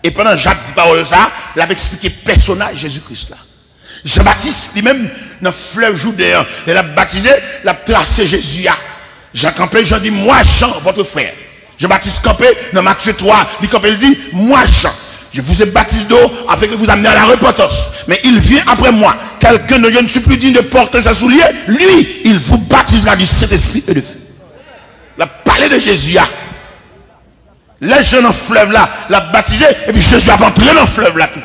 Et pendant Jacques dit parole ça, il a expliqué le personnage Jésus-Christ là. Jean-Baptiste, lui-même, dans le fleuve Judéen, il a baptisé, il a tracé Jésus. Jean campé, Jean dit, moi Jean, votre frère. Jean-Baptiste campé, dans Matthieu 3, il dit, moi Jean, je vous ai baptisé d'eau afin que vous amenez à la repentance. Mais il vient après moi. Quelqu'un dont je ne suis plus digne de porter sa soulier, lui, il vous baptisera du Saint-Esprit et de feu. Il a parlé de Jésus. Les gens dans le fleuve là, l'a baptisé, et puis Jésus a entré dans le fleuve là tout.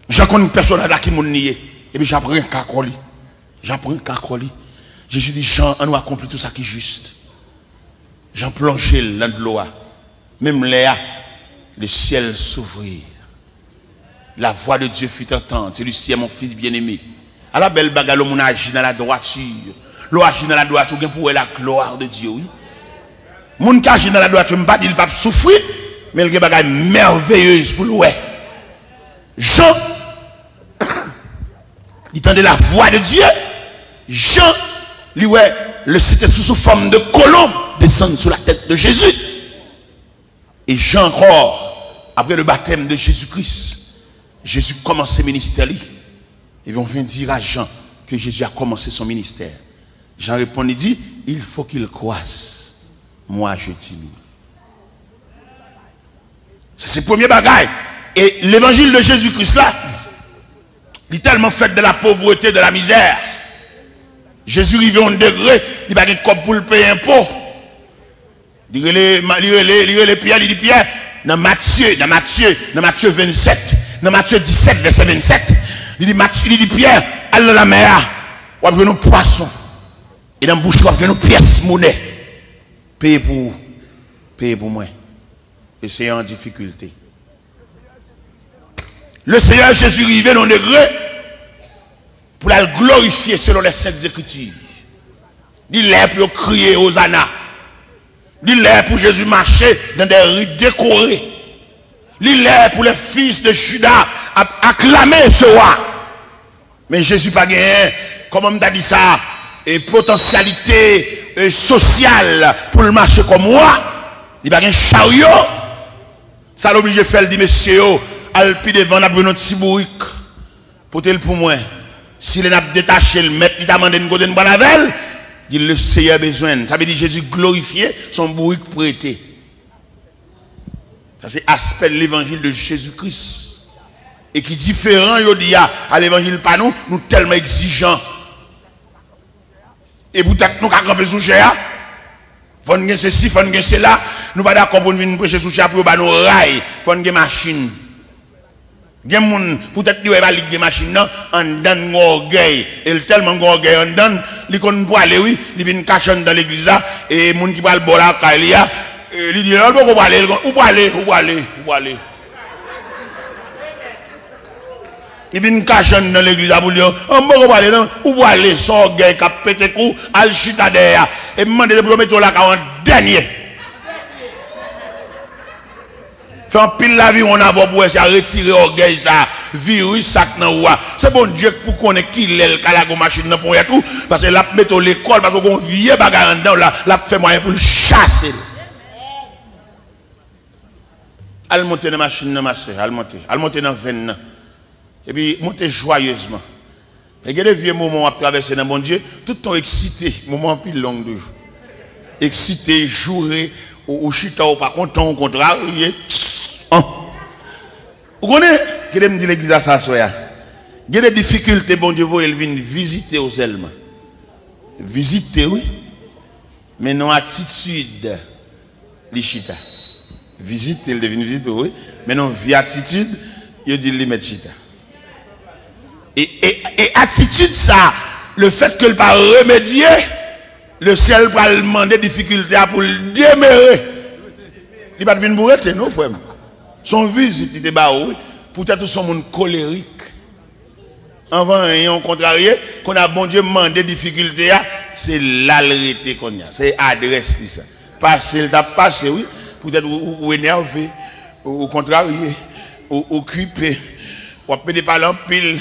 J'en connais une personne là qui m'a nié. Et puis j'apprends un cacoli. J'apprends un cacoli. Jésus dit, Jean, on a accompli tout ça qui est juste. J'en plongé dans de l'eau. Même Léa, le ciel s'ouvrit. La voix de Dieu fut entendue. C'est Lucie, mon fils bien-aimé. À la belle bagarre, l'homme agit dans la droiture. L'homme agit dans la droiture, pour la gloire de Dieu, oui. Moun qui agit dans la droiture, je ne pas dire qu'il ne va pas souffrir, mais il y a des bagages merveilleuses pour lui. Jean, il entendait la voix de Dieu. Jean, lui, le cité sous forme de colombe descendre sur la tête de Jésus. Et Jean encore, après le baptême de Jésus-Christ, Jésus commence son ministère. Et on vient dire à Jean que Jésus a commencé son ministère. Jean répond, il dit, il faut qu'il croisse. Moi, je diminue. C'est le premier bagage. Et l'évangile de Jésus-Christ là, il est tellement fait de la pauvreté, de la misère. Jésus arrive à un degré, il n'a pas de cop pour le payer impôt. Il dit Pierre, il dit Pierre, dans Matthieu 27, dans Matthieu 17, verset 27, il dit Pierre, allez dans la mer, on va venir nos poissons. Et dans la bouche, on va venir nos pièces monnaie. Payez pour moi. Et c'est en difficulté. Le Seigneur Jésus arrivé dans un degré pour la glorifier selon les saintes écritures. Il est pour crier Hosanna. Il est pour Jésus marcher dans des rites décorés. Il est pour les fils de Judas acclamer ce roi. Mais Jésus n'a pas gagné, comme on t'a dit ça, et potentialité sociale pour le marcher comme moi. Il n'a pas gagné chariot. Ça l'oblige de faire, il dit, monsieur, alpi devant, on a besoin de petit bourrique. Pour moi. S'il a détaché le maître, il t'a demandé une bonne banavel, dit le Seigneur a besoin. Ça veut dire Jésus glorifié, son bourrique prêté. Ça c'est aspect de l'évangile de Jésus-Christ. Et qui est différent, il dit à l'évangile pas nous tellement exigeants. Et vous êtes nous qui avons sous cher. Faut nous ceci, faut nous cela. Nous pas d'accord pour venir prêcher sous cher pour nous rail. Faut nous machine. Peut-être qu'il va aller des machines en donne orgueil. Et tellement orgueil en donne, il qu'on peut aller, oui, il vient cacher dans l'église et les gens qui parlent de la calia, il dit, où aller. Il vient cacher dans l'église pour dire, où aller, son orgueil qui a pété coup, al chita derrière, et me demande de mettre la en dernier. Fait un pile la vie, on a pour essayer à retirer orgueil, ça, virus, ça, c'est bon Dieu pour qu'on ait qui l'aile, la machine, pour y tout, parce que la mettre l'école, parce qu'on vient bagarre dedans, la fait moyen pour le chasser. Elle monte dans la machine, elle monte dans 20 ans. Et puis, monte joyeusement. Et il y a des vieux moments à traverser dans mon Dieu, tout le temps excité, moment plus long de jour. Excité, joué, ou chita, ou pas content, au contraire, vous connaissez, que me dit l'église à ça, il y a des difficultés, bon Dieu, elle vient visiter aux seulement. Visiter, oui, mais non attitude, les chita. Visiter, elle devine visiter, oui, mais non, via attitude, il dit les mettre chita. Et attitude, ça, le fait que le pas remédier, le ciel va demander difficulté pour le démérer. Il va venir bourrer, non, frère. Son visite, il était barré, peut-être son monde colérique. Avant un contrarié, qu'on a bon Dieu demandé difficulté, c'est l'alrété qu'on a, c'est adresse ça. Passer, il t'a passé, oui, peut-être ou énervé, ou contrarié, ou crippé, ou pédé par l'empile.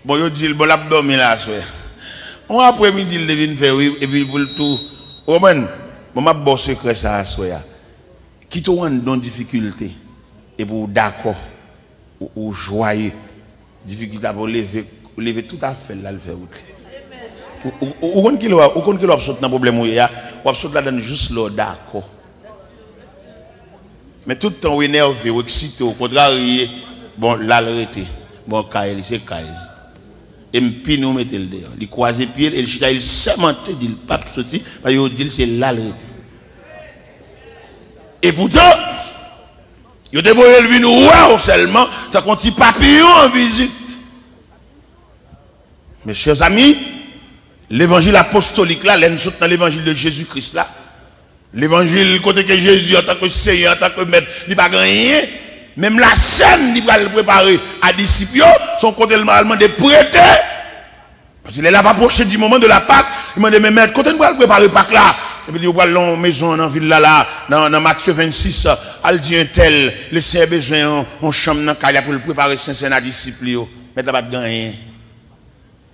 Bon, il dit, bon, l'abdomen là, on après-midi, il devine faire, oui, et puis pour le tout. Oh, man, bon, ma bon secret, ça, qui te rend dans difficulté, et pour d'accord, ou joyeux, difficulté pour lever tout à fait, là, le faire. Ou quand il a sauté dans le problème, ou a sauté là-dedans juste là, d'accord. Mais tout le temps, ou énervé, ou excité, au contraire, bon, là, l'arrêté. Bon, Kaeli, c'est Kaeli. Et puis nous mettons le dehors. Il croise les pieds, et le chita, il s'aimantait, il pas sorti, parce qu'il dit c'est là l'arrêté. Et pourtant, il devait élever nous wow seulement, t'as un petit papillon en visite. Mes chers amis, l'évangile apostolique là, l'un saute dans l'évangile de Jésus-Christ là. L'évangile côté que Jésus en tant que Seigneur, en tant que maître, il n'y a pas rien. Même la scène, il va le préparer à disciples, son côté normalement de prêter. Parce qu'il est là, pas approché du moment de la Pâque. Il m'a dit, mais maître, quand on va le préparer Pâque là, et puis il va dans maison, dans la ville là, dans Matthieu 26, elle dit un tel, le Seigneur besoin, on chambre dans le pour le préparer Saint-Saint disciples. Mais là, pas de rien.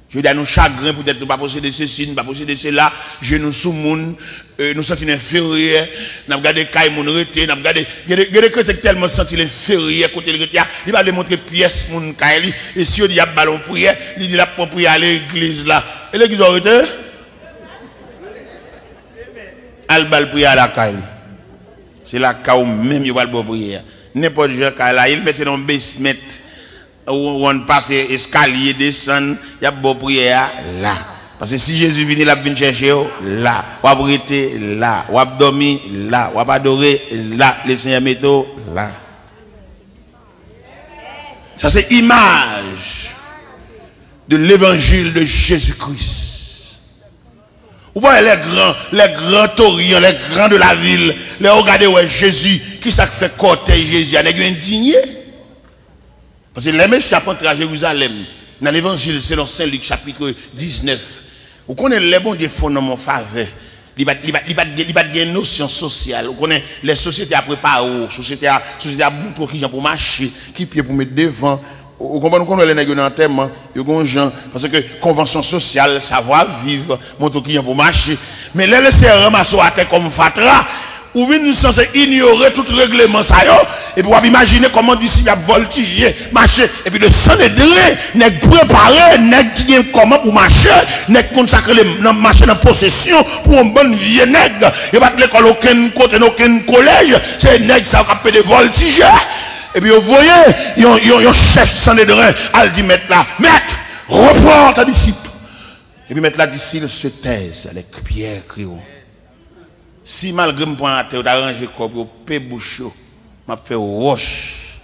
Je veux dire, nous chagrin, peut-être nous pas posséder ceci, nous pas posséder cela, je nous sous moun, nous sentons inférieurs, nous regardé Kaï moun rete, nous regardé, il y a des chrétiens tellement sentis inférieurs, côté le rete, il va démontrer pièce moun Kaï, et si on dit, il y a ballon prière, il dit, la prière à l'église là, et l'église a arrêté? Al bal prière à la Kaï. C'est la Kaï même, il va le prière. N'importe quoi Kaï là, il met dans le basement. Où on passe escalier, descend, il y a beau prière là. Parce que si Jésus vient, il a venu chercher là, ou abriter là, ou dormir là, ou adorer là, les Seigneurs métaux là. Ça c'est image de l'évangile de Jésus-Christ. Vous voyez les grands tauriens, les grands de la ville, les regardez où est Jésus, qui ça fait cortège Jésus, il est indigné. Parce que les messieurs apportent à Jérusalem, dans l'évangile, c'est dans Saint-Luc chapitre 19. Vous connaissez les bons des fonds dans mon faveur. Il n'y a pas de notion sociale. Vous connaissez les sociétés à préparer, les sociétés à pour qui pour marcher, qui pied pour mettre devant. Vous comprenez les nègres dans le thème, parce que convention sociale, savoir vivre, montre qui pour marcher. Mais les laisser ramasser à terre comme fatra. Ou bien nous sommes censés ignorer tout règlement ça et puis on imaginer comment d'ici il y a voltigé, marcher et puis de s'en aider, n'est préparé, n'est qui comment pour marcher, n'est consacré marcher dans possession pour une bonne vie nègre. Il va pas l'école aucun côté aucun collège, c'est nègre ça capé de voltiger. Et puis vous voyez, un chef s'en aider, elle dit maître là, maître, reprends ta disciple. Et puis maître là dit s'il se taise avec Pierre Créon. Si malgré mon point à terre, d'arranger le corps, au paix bouchot, m'a fait roche.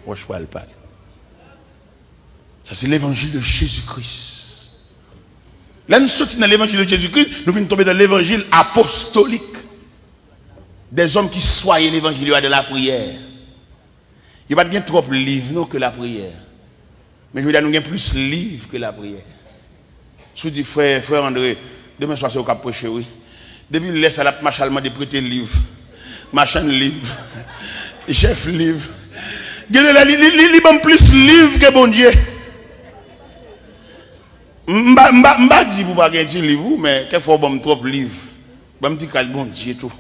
Roche pour le parler. Ça, c'est l'évangile de Jésus-Christ. Là, nous sortons dans l'évangile de Jésus-Christ, nous venons tomber dans l'évangile apostolique. Des hommes qui soient l'évangile de la prière. Il n'y a pas trop de livres que la prière. Mais je veux dire, nous avons plus de livres que la prière. Je dis, frère André, demain soir, c'est au cap prêcher, oui. Depuis le laisse à la marche allemande de prêter le livre. Machin livre. Chef livre. Il bon plus livre que bon Dieu. M'ba dit pour pas gagner livre, mais quelquefois bon trop livre. Bon dit que bon Dieu tout.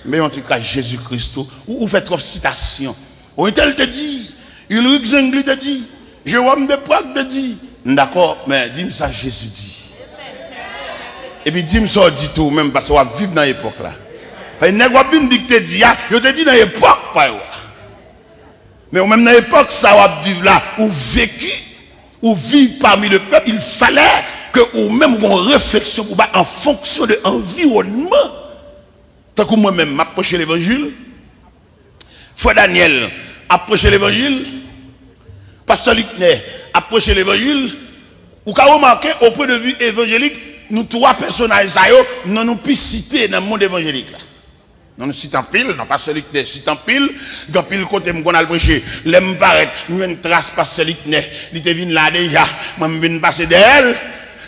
Mais on dit que Jésus-Christ ou fait trop citation. Ou tel te dit, Ulrich Zwingli te dit, Jérôme de Prague te dit. D'accord, mais dis-moi ça Jésus dit. Et puis dis-moi ça dit tout même parce qu'on va vivre dans l'époque là. Et nèg va venir dire que te dit, yo te dit dans l'époque pas. Mais même dans l'époque, ça va vivre là, ou vécu, ou vivre parmi le peuple, il fallait que ou même une réflexion en fonction de l'environnement. Tant que moi-même m'approche l'évangile, Frère Daniel approche l'évangile, Pasteur Lickner approche l'évangile, ou qu'à remarquer au point de vue évangélique, nous trois personnages, nous nous puissions citer dans le monde évangélique là. Non, nous citons pile, non pas celui qui citons pile, quand pile côté m'on a prêché, l'aime paraître, nous une trace pas celui qui il te vient là déjà, moi me vinn passer d'elle,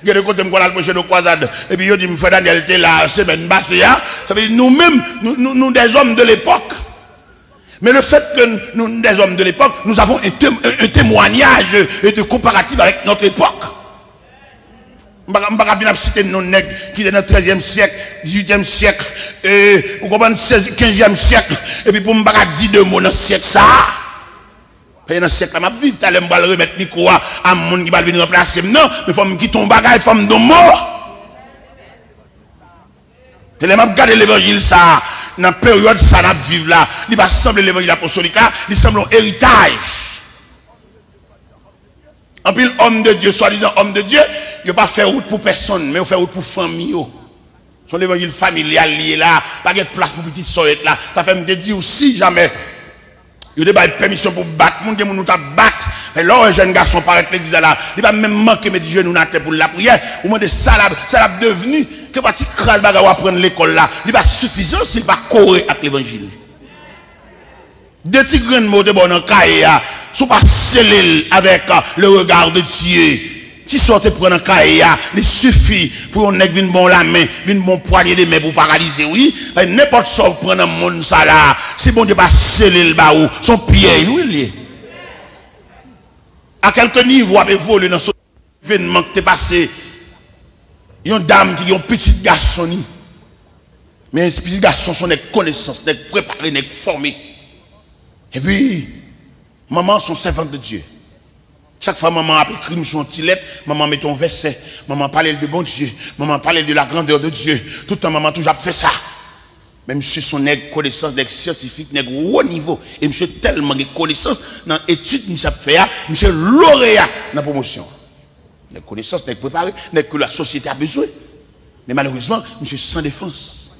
que de côté m'on a prêché de croisade, et puis yo dit me frère Daniel était là semaine passée, ça veut dire nous-mêmes nous des hommes de l'époque. Mais le fait que nous des hommes de l'époque, nous avons un témoignage et de comparatif avec notre époque. Je ne vais pas citer nos nègres qui sont dans le 13e siècle, 18e siècle, ou 15e siècle, et puis pour ne pas dire deux mots dans ce siècle ça. Dans ce siècle là, je vais vivre, je vais remettre le micro à un monde qui va venir remplacer. Non, mais il faut que ton bagage, il faut que ton mot. Et là, je regarde l'évangile ça, dans la période ça, je vivre là, il va sembler l'évangile apostolique, il semble un héritage. En plus, homme de Dieu, soi-disant homme de Dieu, il n'a pas fait route pour personne, mais il fait route pour famille. Son évangile familial lié là, pas de place pour petite soeur là. Ça fait me dire aussi jamais. Il a des permission pour battre, mon Dieu, nous t'a battre. Et là, un jeune garçon paraît l'église là, il va même manquer mes genoux dans la tête pour la prière. Au moins de ça l'a devenu que parti crase bagarre à prendre l'école là. Il va suffisant s'il va courir avec l'évangile. Deux petits grains de mots de bon en cahier, sont pas scellés avec le regard de Dieu. Si sortez prendre un cahier, il suffit pour qu'on ait une bonne la main, une bonne poignée de main pour paralyser, oui. N'importe ça, prendre un monde ça là, si bon Dieu pas sceller le baou, son pied, oui, à quelques niveaux, avec volé dans ce événement que t'es passé, il y a une dame qui a un petit garçon, mais ce petit garçon sont des connaissances, des préparés, des formés. Et puis, maman sont servantes de Dieu. Chaque fois, maman a écrit sur un petit lettre, maman met un verset, maman parle de bon Dieu, maman parle de la grandeur de Dieu. Tout le temps, maman toujours fait ça. Mais monsieur, son connaissance des scientifiques, des haut niveau. Et monsieur, tellement de connaissances dans l'étude, monsieur fait, monsieur lauréat dans la promotion. Les connaissances, n'est préparé, n'est que la société a besoin. Mais malheureusement, monsieur, sans défense.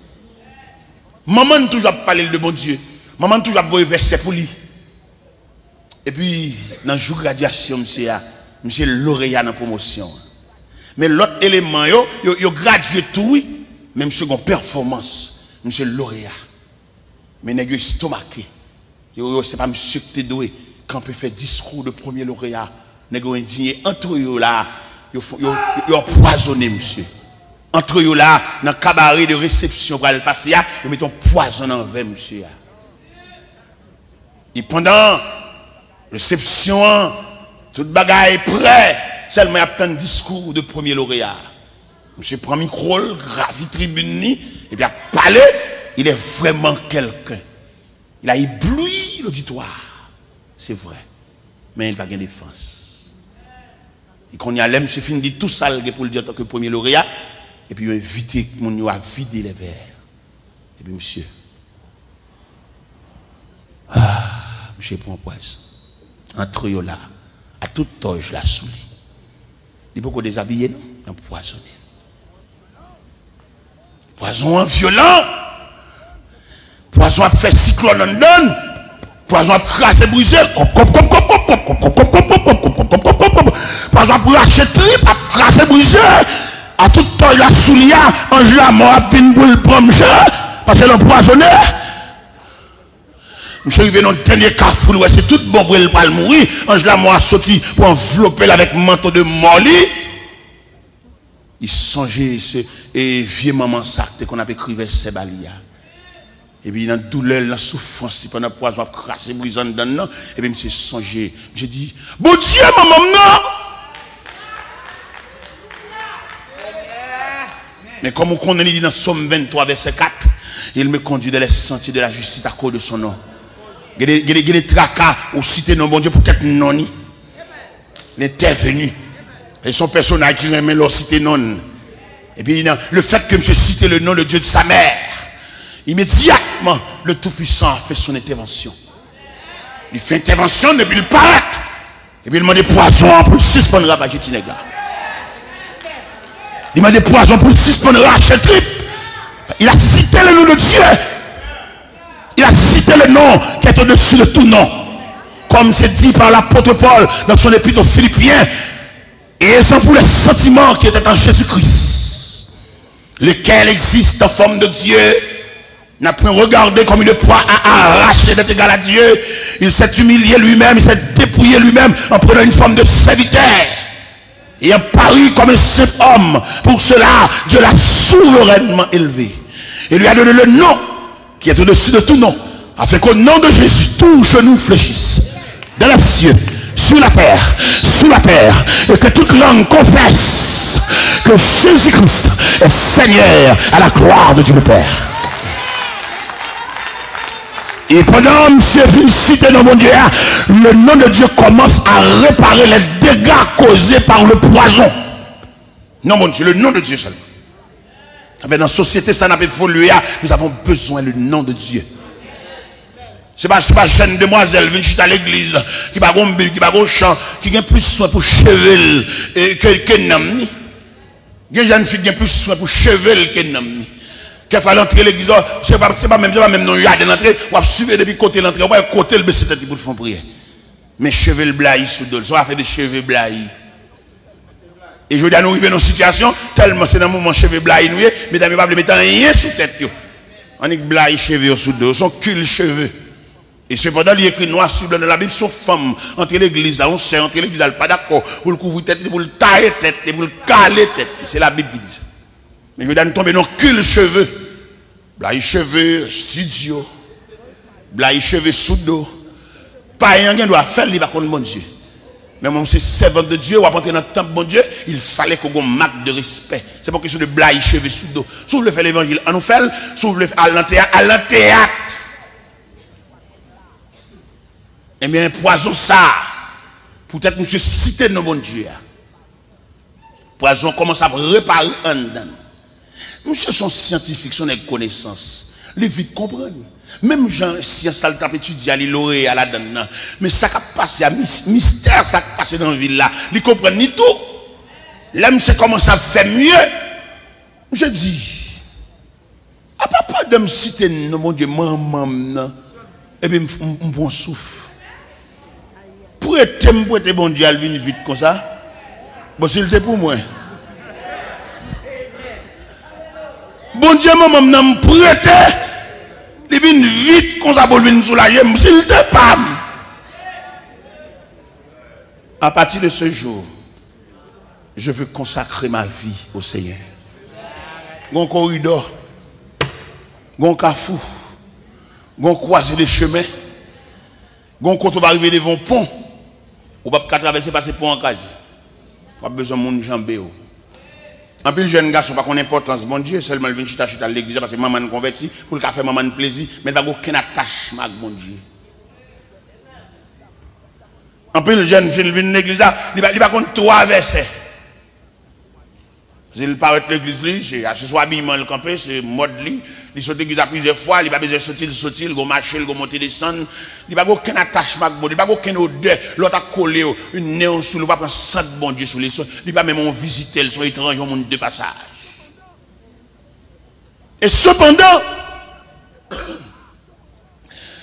Maman toujours parlé de bon Dieu. Maman toujours a verset pour lui. Et puis, dans le jour de graduation, monsieur lauréat dans la promotion. Mais l'autre élément, il gradué tout, oui. Mais monsieur a une performance. Monsieur lauréat. Mais il est stomaqué. C'est pas monsieur qui est doué. Quand on peut faire discours de premier lauréat, il est indigné. Entre eux là, il empoisonné, monsieur. Entre eux là, dans le cabaret de réception pour aller passer, ils mettent un poison en verre, monsieur. Et pendant réception, toute bagaille est prêt. Seulement, il y a un discours de premier lauréat. Monsieur prend micro, gravit tribune, et puis à parler, il est vraiment quelqu'un. Il a ébloui l'auditoire. C'est vrai. Mais il n'a pas de défense. Et quand il y a l'aime, monsieur fin dit tout ça pour le dire en tant que premier lauréat, et puis il a invité mon à vider les verres. Et puis monsieur. Monsieur prend poison. Entre eux là, à toute toge la souli. Il faut qu'on déshabille, non? Empoisonné. Poison violent. Poison a fait cyclone en donne. Poison a crassé, brisé. Poison a craché trip, a crassé, brisé. À toute toge la soulia, ange la mort a pin pour le prendre, parce que l'empoisonné. Monsieur arrivé dans le dernier carrefour, c'est tout bon pour le pas mourir. Angela m'a sorti pour envelopper avec un manteau de molly. Il songeait et vieux maman ça qu'on avait écrit vers Sebalia. Et puis, dans la douleur, la souffrance, pendant le poison a crassé, brisant dedans, et puis, je songé. J'ai dit, bon Dieu, maman, non! Mais comme on connaît dit dans Somme 23, verset 4, il me conduit dans les sentiers de la justice à cause de son nom. Il y a des tracas ou citer non, bon Dieu, peut-être non. Il était venu. Et son personnage qui remet leur cité non. Et puis, le fait que je cite le nom de Dieu de sa mère, immédiatement, le Tout-Puissant a fait son intervention. Il fait intervention depuis le paraît. Et puis il demande des poisons pour suspendre la baguette nègre. Il demande des poisons pour suspendre la trip. Il a cité le nom de Dieu. Il a cité le nom qui est au-dessus de tout nom. Comme c'est dit par l'apôtre Paul dans son épître aux Philippiens. Et sans vous les sentiments qui étaient en Jésus-Christ, lequel existe en forme de Dieu, n'a point regardé comme une proie à arracher d'être égal à Dieu. Il s'est humilié lui-même, il s'est dépouillé lui-même en prenant une forme de serviteur. Et a paru comme un simple homme. Pour cela, Dieu l'a souverainement élevé. Et lui a donné le nom qui est au-dessus de tout nom. Afin qu'au nom de Jésus, tout genou fléchisse. Dans les cieux, sur la terre, sous la terre. Et que toute langue confesse que Jésus-Christ est Seigneur à la gloire de Dieu le Père. Et pendant monsieur félicité dans mon Dieu, le nom de Dieu commence à réparer les dégâts causés par le poison. Non mon Dieu, le nom de Dieu seulement. Dans la société, ça n'a pas évolué. Nous avons besoin du nom de Dieu. Ce n'est pas jeune demoiselle venue à l'église qui va gomber, qui va chant, qui a plus soin pour cheveux que n'amni. Il y a une jeune fille qui a plus soin pour cheveux que n'amni. Qu'il faut l'entrée l'église, c'est pas même non, il y a de l'entrée, on va suivre depuis côté l'entrée, on va côté le baisser tête pour faire prière. Mais cheveux blaïs sous dos, ça va faire des cheveux blaïs. Et je dis à nous arriver dans une situation, tellement c'est dans le moment cheveux blaïs, mais t'as pas mettre rien sous tête. On est blaïs cheveux sous dos, son cul cheveux. Et cependant, il y a écrit noir sur blanc dans la Bible, sont femmes, entre l'église, là, on sait, entre l'église, elle n'est pas d'accord, pour le couvrir tête, pour le tailler tête, pour le caler tête. C'est la Bible qui dit ça. Mais je vais tomber dans cul cheveux. Blaïs cheveux, studio. Blaïs cheveux sous dos. Pas rien doit faire, il va contre mon Dieu. Mais moi, c'est servant de Dieu, ou à entrer dans le temple, mon Dieu, il fallait qu'on ait un marque de respect. C'est pas question de blaïs cheveux sous dos. Si vous voulez faire l'évangile, on nous fait, si vous voulez faire à l'intérieur. Eh bien, poison ça. Peut-être monsieur cité dans mon Dieu. Poison commence à réparer un dedans. Monsieur sont scientifiques, sont des connaissances. Les vite comprennent. Même gens science ça le tape étudier à l'oré à la donne. Mais ça qui passe, il y a mystère ça qui passe dans la ville là. Ils comprennent ni tout. Là monsieur commence à faire mieux. Je dis à papa de me citer non mon Dieu maman. Et puis on prend souffle. Pour être bon Dieu elle vient vite comme ça. Bon s'il était pour moi. Bon Dieu, maman, m'a prêté. Il vient vite qu'on s'appelle venir soulager, s'il te pas. À partir de ce jour, je veux consacrer ma vie au Seigneur. Mon corridor, mon cafou, mon croiser des chemins, mon quand on va arriver devant le pont, on va pas traverser passer pont en quasi. Il a besoin de mon jambé. En plus, le jeune garçon, pas qu'on importance, bon Dieu, seulement il vient chuter à l'église parce que maman est convertie, pour le faire maman plaisir, mais il n'a aucun attachement avec bon Dieu. En plus, le jeune vient à l'église, il va contre 3 versets. Il paraît que l'église, c'est soit habillement le campé, c'est mode, il saute l'église à plusieurs fois, il va besoin de sauter, il va marcher, il va monter, descendre. Il n'a aucun attachement avec bon Dieu, il n'a aucun odeur. L'autre a collé une néon sous le, il va prendre 100 bon Dieu sous les sols. Il va même visiter, ils sont étrangers au monde de passage. Et cependant,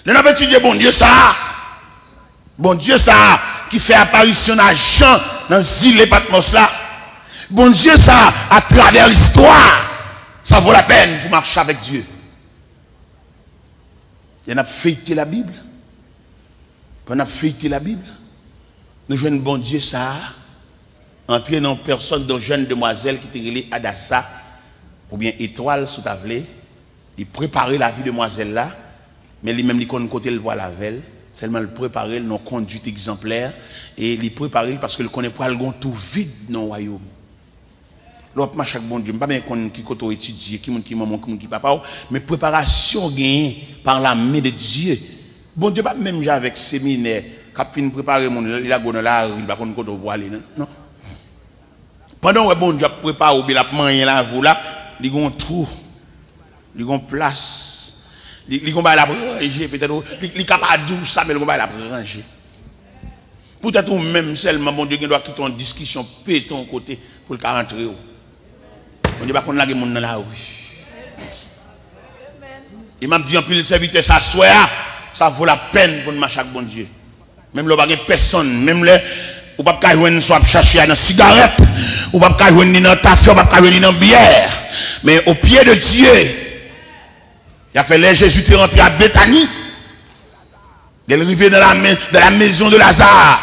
nous avons étudié bon Dieu ça, qui fait apparition à Jean dans l'île Patmos là. Bon Dieu, ça, à travers l'histoire, ça vaut la peine pour marcher avec Dieu. Il y en a feuilleté la Bible. On a feuilleté la Bible. Nous jouons bon Dieu, ça, entrer dans personne, dans jeune demoiselle qui était relée Adassa, ou bien étoile sous tablé, Il préparait la vie de demoiselle là, mais lui-même il connaît côté le voit la veille, seulement le préparer non conduite exemplaire et il préparer parce que le connaît pas le tout vide dans le royaume. L'autre ma chaque bon Dieu, pas bien qu'on qui côté étudier, qui maman, qui papa, mais préparation gagnée par la main de Dieu. Bon Dieu pas même avec séminaire, cap fin préparer mon il a gonne là, il va qu'on côté voir aller non. Pendant que bon Dieu prépare ou bien la manger là vous là, il y a un trou. Il y a une place. Il y a la ranger peut-être il est capable de dire ça mais il va la ranger. Peut-être même seulement bon Dieu qui doit quitter une discussion péton côté pour le rentrer. On dit pas qu'on a des monde dans la rue. Il m'a dit en plus le serviteur ça soit ça vaut la peine pour marcher avec bon Dieu. Même le pas personne, même le ou pas ka joindre soit chercher dans cigarette, ou pas ka joindre dans taffy, ou pas ka joindre dans bière. Mais au pied de Dieu, il a fait les Jésus est rentré à Béthanie. Il est arrivé dans la maison de Lazare.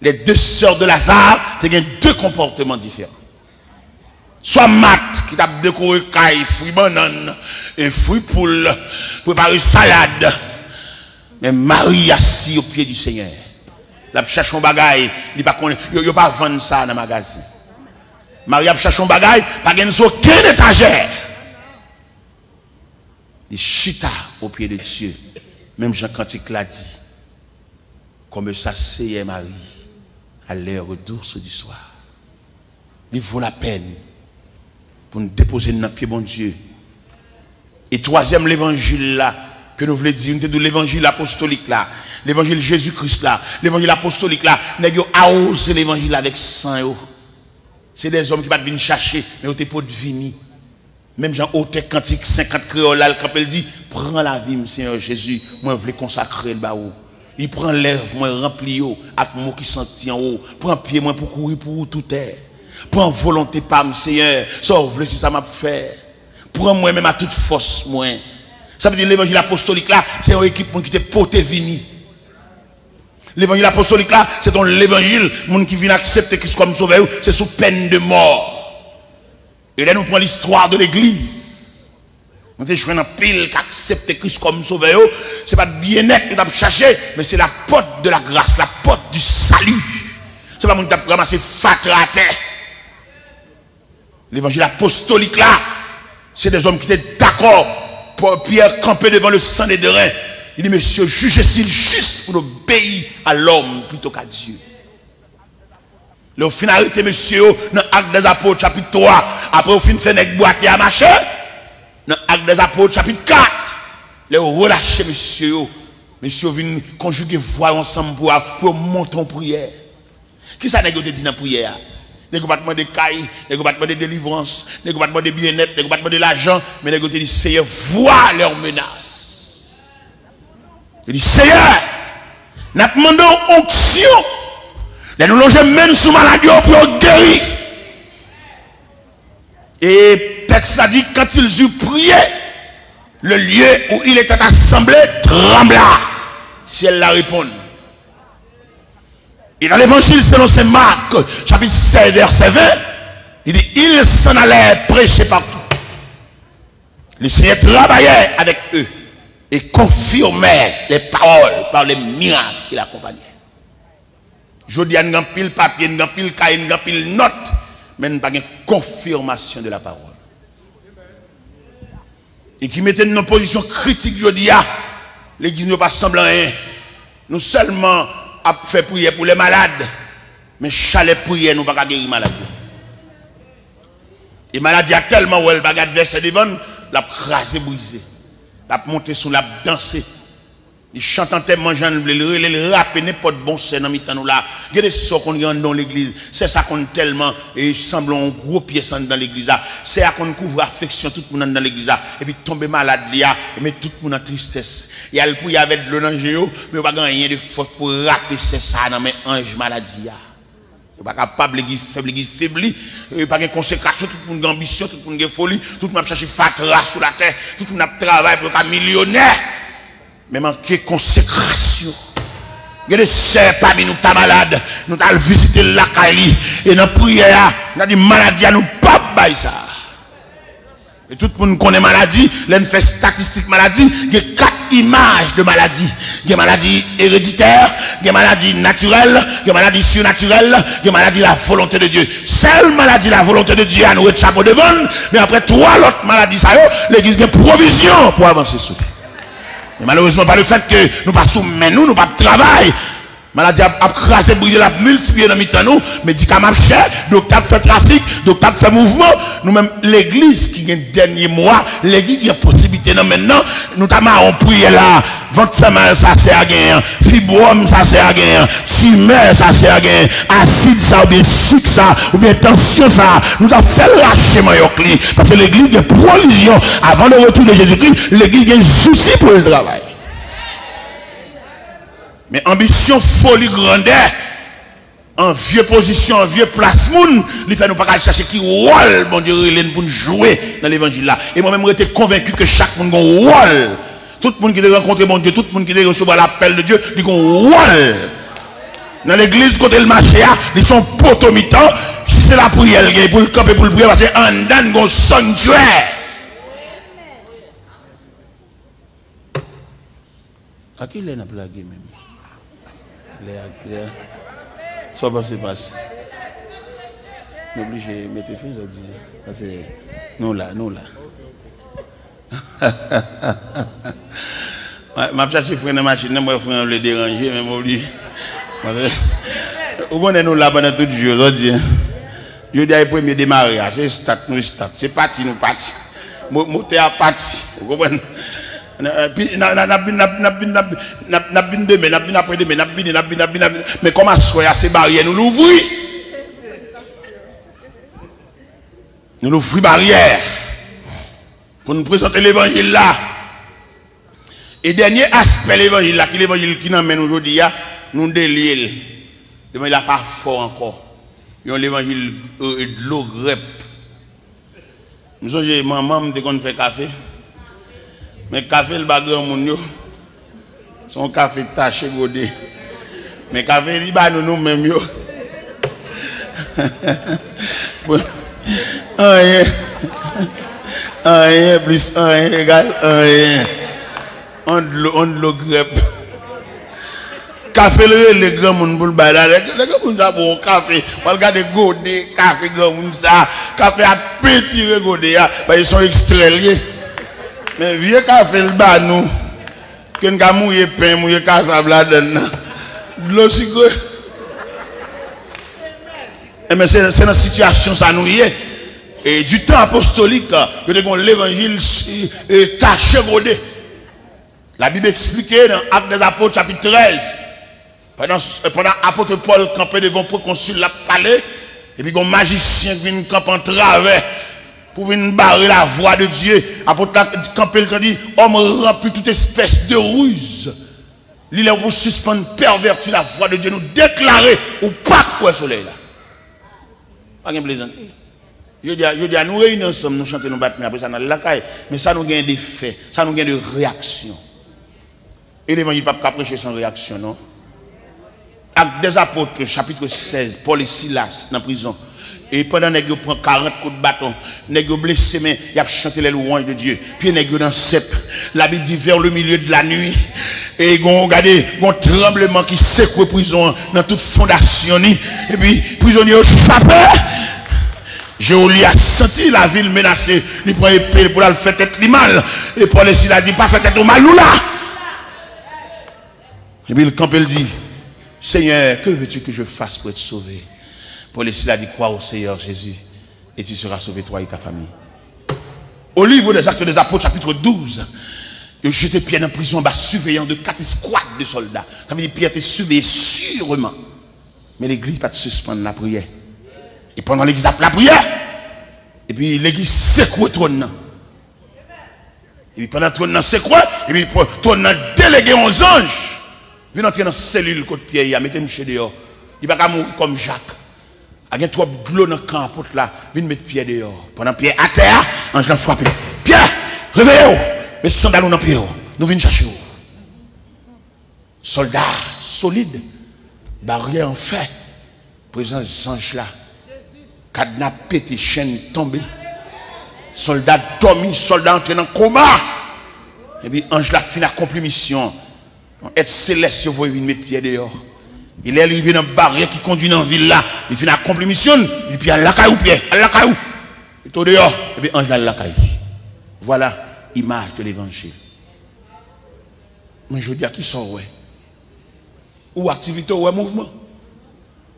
Les deux sœurs de Lazare, ils ont deux comportements différents. Soit Marthe qui t'a décoré caille, fruits banane, et fruits poule, préparé salade. Mais Marie assis au pied du Seigneur. La cherche un bagaille, il pas pas vendre ça dans le magasin. Marie a cherché un bagaille, pas gagne aucune étagère. Il chita au pied de Dieu. Même Jean Cantique l'a dit. Comme ça c'est Marie à l'heure douce du soir. Il vaut la peine pour nous déposer dans le pied bon Dieu. Et troisième l'évangile là que nous voulons dire, nous l'évangile apostolique là, l'évangile Jésus-Christ là, l'évangile apostolique là, nous avons arrosé l'évangile avec sang. C'est des hommes qui ne viennent pas chercher, mais ils ont pas de vie. Même Jean Oté Cantique 50 créoles là, quand il dit prends la vie, Seigneur Jésus, moi je veux consacrer le baou. Il prend l'œuvre, moi rempli avec mots qui sont en haut, prend pied moi pour courir pour tout terre. Prends volonté par Seigneur, sauve-le si ça m'a fait. Prends moi même à toute force moi. Ça veut dire l'évangile apostolique là, c'est une équipe qui te porte vini. L'évangile apostolique là, c'est dans l'évangile, monde qui vient accepter Christ comme sauveur, c'est sous peine de mort. Et là nous prenons l'histoire de l'église. Nous avons joué un pile qui accepte Christ comme sauveur, c'est pas bien-être que tu as cherché, mais c'est la porte de la grâce, la porte du salut. C'est pas monde qui a ramassé fatra à terre. L'évangile apostolique là, c'est des hommes qui étaient d'accord pour Pierre camper devant le sang des reins. Il dit, monsieur, jugez-s'il juste pour obéir à l'homme plutôt qu'à Dieu. Le finalité, monsieur, dans l'acte des apôtres, chapitre 3, après, au fin de fait, boîtier à marcher, dans l'acte des apôtres, chapitre 4, les relâcher, monsieur, vient conjuguer voix ensemble pour monter en prière. Qui ça n'a pas dit dans la prière? Des combattements de cailles, des combattements de délivrance, des combattements de bien-être, des combattements de l'argent, mais les dit, Seigneur, vois leurs menaces. Il dit, Seigneur, nous demandons onction. Nous logeons même sous maladie pour guérir. Et le texte a dit, quand ils eurent prié, le lieu où il était assemblé trembla. Si elle la répond. Et dans l'évangile selon saint Marc, chapitre 16, verset 20, il dit, ils s'en allaient prêcher partout. Le Seigneur travaillait avec eux et confirmait les paroles par les miracles qui l'accompagnaient. Je dis, il y a un pile papier, il y a un pile cahier, il y a un pile note, mais il n'y a pas de confirmation de la parole. Et qui mettait une position critique, je dis, l'église ne pas semblant rien. Nous seulement a fait prier pour les malades, mais chalet prier nous pas guérir malade. Et maladie a tellement où elle va verser devant, la crasé brisé, la monter sous la danser. Il chante en tellement mangeant le rap n'importe bon scène en mi-temps nous là. Il y a des sorts qu'on gagne dans l'église, c'est ça qu'on tellement et semble un gros pièce dans l'église là. C'est à qu'on couvre affection tout le monde dans l'église là et puis tomber malade là mais tout le monde en tristesse. Il y a le prier avec de l'ange mais pas rien de faute pour rapper c'est ça dans mes anges maladie là. Pas capable l'église faibli, pas de consécration, tout le monde a ambition, tout le monde a folie, tout le monde a cherché fatra sur la terre, tout le monde a travaillé pour être millionnaire. Mais manquer consécration. Il y a des sœurs parmi nous, ta malade, nous allons visiter la Kali, et dans la prière, nous avons dit maladie à nous, pas bailler ça. Et tout le monde connaît maladie, l'on fait statistique maladie, il y a 4 images de maladie. Il y a maladie héréditaire, il y a maladie naturelle, il y a maladie surnaturelle, il y a maladie la volonté de Dieu. Seule maladie la volonté de Dieu à nous échapper devant, mais après 3 autres maladies, ça l'église a provision pour avancer sur. Mais malheureusement, pas le fait que nous pas soumis nous pas travail. Maladie a crasé, brisé, la multiplié dans le nous, médicaments chers, docteur fait trafic, docteur fait mouvement. Nous-mêmes, l'église qui est le dernier mois, l'église qui a possibilité maintenant, nous avons prié là, ventre femelle, ça sert à gagner, fibrome, ça sert à gagner, tumeur, ça sert à gagner, acide, ça, ou bien sucre, ça, ou bien tension, ça, nous avons fait lâcher Mayokli, parce que l'église a provision, avant le retour de Jésus-Christ, l'église a un souci pour le travail. Mais ambition, folie, grandeur, en vieux position, en vieux place, il fait nous pas chercher qui rôle, bon Dieu, pour nous jouer dans l'évangile là. Et moi-même, j'étais convaincu que chaque monde a un rôle. Tout le monde qui a rencontré mon Dieu, tout le monde qui a recevoir l'appel de Dieu, il a un rôle. Dans l'église, côté le marché, ils sont potomitants. Si c'est la prière, pour le camp et pour le prier, parce que en dan, il y a un sanctuaire. À qui il a blagué même? Soit passé passe. N'obligez de mettre fin à dire. Parce que nous là. Ma petite frère de machine, moi frère le déranger, mais m'oblige. Au bon nous là pendant tout le jour, aujourd'hui. Je dis à premier démarrer, c'est start, c'est parti, nous parti. Monter à parti. Vous comprenez? Mais comment soyez ces barrières, nous l'ouvrons. Nous l'ouvrons barrières pour nous présenter l'évangile là. Et dernier aspect de l'évangile là, qui l'évangile qui nous amène aujourd'hui, nous délire. L'évangile n'est pas fort encore. L'évangile de l'eau grep. Nous sommes maman de qu'on fait café. Mais café le bagarre mon yo. Son café taché godé. Mais café li ba nous même yo. Un plus un égale un. On de l'eau grep. Café le grand monde pour le bail. Les gars pour ça pour café. On regarde godé café grand monde ça. Café à petit godé parce ils sont extraits. Mais vieux café le bas nous, que nous avons mouillé pain, mouillé cassable dedans. De l'eau sucrée. Mais c'est dans la situation ça nous y est. Et du temps apostolique, nous avons l'évangile taché godé. La Bible expliquait dans Actes des Apôtres chapitre 13. Pendant l'apôtre Paul campait devant le proconsul la palais, et puis un magicien qui vient camper en travers. Pour venir barrer la voix de Dieu. Apôtre Campbell dit, homme rempli toute espèce de ruse. Il est pour suspendre, pervertir la voix de Dieu, nous déclarer ou pas pour le soleil là. Pas de plaisanterie. Je dis à nous réunir ensemble, nous chanter, nous battre, mais après ça, nous la caille. Mais ça nous gagne des faits, ça nous gagne de réactions. Et l'évangile ne peut pas prêcher sans réaction, non? Actes des Apôtres, chapitre 16, Paul et Silas dans la prison. Et pendant que vous prenez 40 coups de bâton, vous blessé, mais il a chanté les louanges de Dieu. Puis vous dans cep. La Bible dit vers le milieu de la nuit. Et vous regardez, un tremblement qui secoue la prison dans toute fondation. Et puis, prisonnier au chapeau. Jéoli a senti la ville menacée. Il prend épée pour la faire tête mal. Et Paul et Silas dit, pas faire tête au malou là. Et puis le camp il dit, Seigneur, que veux-tu que je fasse pour être sauvé? Paul et Silas dit, crois au Seigneur Jésus et tu seras sauvé toi et ta famille. Au livre des Actes des Apôtres, chapitre 12, il jetait Pierre en prison, bas surveillant de 4 escouades de soldats. Ça veut dire Pierre était surveillé sûrement. Mais l'église pas de suspendre la prière. Et pendant l'église a la prière, et puis l'église secoue le trône. Et puis pendant le trône secoue, et puis le trône délégué aux anges. Viens entrer dans la cellule côté Pierre, mettez-nous chez dehors. Il ne va pas mourir comme Jacques. Il y a trop de l'eau dans le camp, là, viens mettre Pierre dehors. Pendant Pierre à terre, ange l'a frappé. Pierre, réveillez-vous. Mais sandales dans Pierre, nous venons chercher vous. Soldats solides, barrière en fait, présence des anges là, cadenas pété, chaîne tombée. Soldat dormi, soldat entré dans le coma. Et puis, ange la fin accompli mission. Être céleste, vous pouvez venir mettre pied dehors. Il est arrivé dans une barrière qui conduit dans la ville là. Il finit accompli mission. Il puis à la caillou pied, à la caillou. Il est dehors. Et puis, ange la caillou. Voilà l'image de l'évangile. Mais je dis à qui sort, ouais. Ou activité, ou mouvement.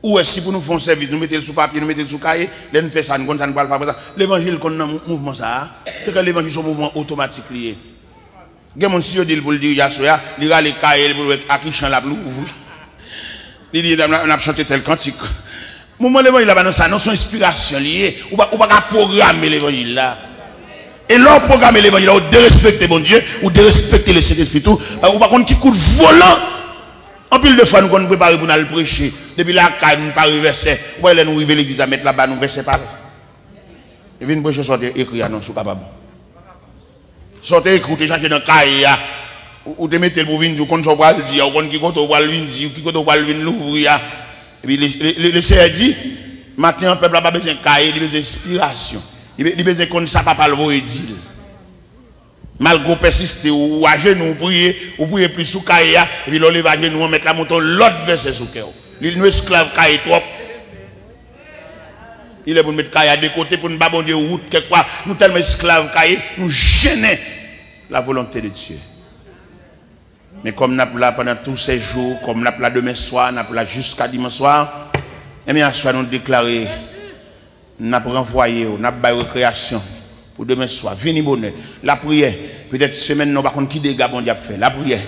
Ou est-ce que pour nous faire un service, nous mettons sous papier, nous mettons sous cahier, là nous faisons ça, nous ne pas faire ça. L'évangile, qu'on a un mouvement, ça, c'est que l'évangile est un mouvement automatique lié. Il y a des gens qui disent pour le dire, il y a les cahiers, pour à qui chante la blouse. Il dit, on a chanté tel cantique. Le mouvement de l'évangile, là, ça, non, son inspiration liée. Ou pas programmer l'évangile là. Et là, programmer l'évangile là, ou de respecter bon Dieu, ou de respecter le Saint-Esprit, ou pas qu'on qui coûte volant. En pile de fois, nous nous préparons pour nous prêcher. Depuis là, nous pas verset. Nous arrivons à l'église à mettre là-bas, nous verset pas. Et puis nous prêcher sortir écrit, non, sous capable. Sortir écrit, tu cherches dans le cahier, ou te mettez pour venir, qu'on soit pas le dire, ou qui compte pas le venir, qui compte pas le venir l'ouvrir. Et puis le Seigneur dit, maintenant, le peuple n'a pas besoin de cahier, il a besoin d'inspiration. Il a besoin qu'on ne sache pas le voir dire. Malgré persister ou à genoux, ou prier plus sous cahier, et puis l'on à genoux, on met la montagne, l'autre verset sous cœur. Nous esclaves cahier trop. Il est pour mettre cahier de côté, pour ne pas bon Dieu route, quelquefois, nous tellement esclaves cahier, nous gêner la volonté de Dieu. Mais comme nous avons là pendant tous ces jours, comme nous avons là demain soir, nous avons là jusqu'à dimanche soir, et bien, à soir, nous déclarons, nous avons renvoyé, nous avons récréation. Pour demain soir, venez bonheur. La prière, peut-être semaine, non, par contre, qui dégâts bon Dieu fait. La prière,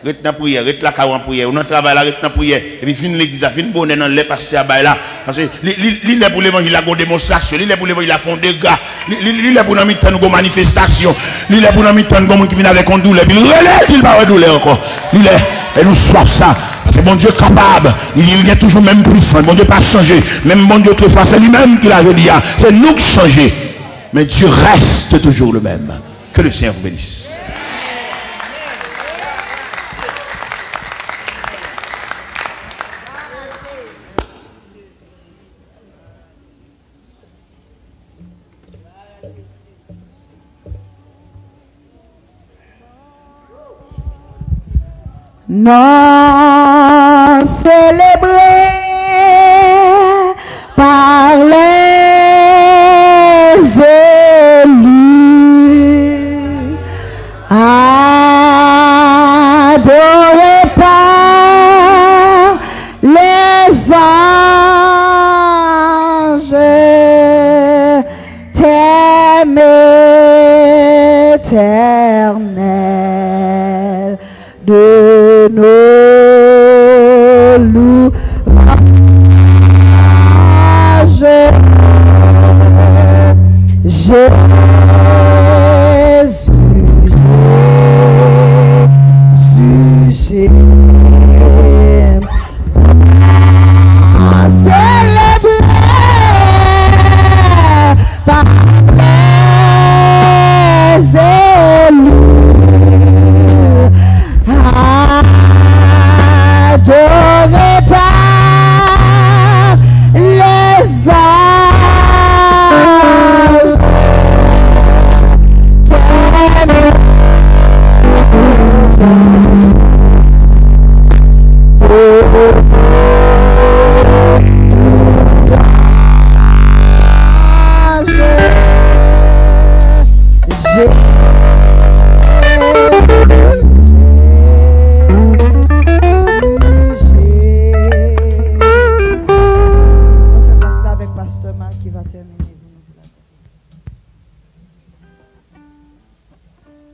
reste la prière, reste la carrière en prière, on travaille là, reste la prière. Et puis, fin l'église, fin bonheur dans les pasteurs là. Parce que l'île est pour l'évangile, il a une démonstration, l'île est pour l'évangile, il a fait des dégâts, l'île est pour nous mettre une manifestation, l'île est pour nous mettre une qui vient avec une douleur, puis il relève, il va douleur encore. L'île est, et nous soif ça. Parce que bon Dieu est capable, il est toujours même puissant, bon Dieu pas changé, même bon Dieu autrefois, c'est lui-même qui l'a dit, c'est nous qui changeons. Mais Dieu reste toujours le même. Que le Seigneur vous bénisse. Non célébré par les élus, adoré par les anges, thème éternel de nos louanges. Jésus, Jésus, célébré par les élus, adoré par les anges.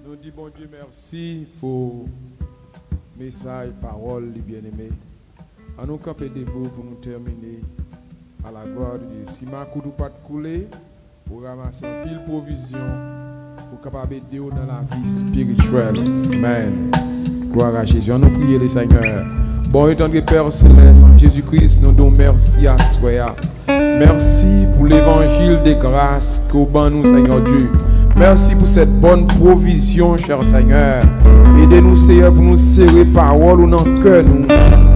Nous disons bon Dieu merci pour message, parole, les bien-aimés. À nous camper debout pour nous terminer à la gloire de Dieu. Si ma coup pas de couler, pour ramasser un pile provision, pour capable aider dans la vie spirituelle. Amen. Gloire à Jésus. Nous prions le Seigneur. Bon étendue Père Céleste, en Jésus-Christ, nous donnons merci à toi. Merci pour l'évangile de grâce que nous, Seigneur Dieu. Merci pour cette bonne provision, cher Seigneur. Aidez-nous, Seigneur, pour nous serrer parole dans le cœur,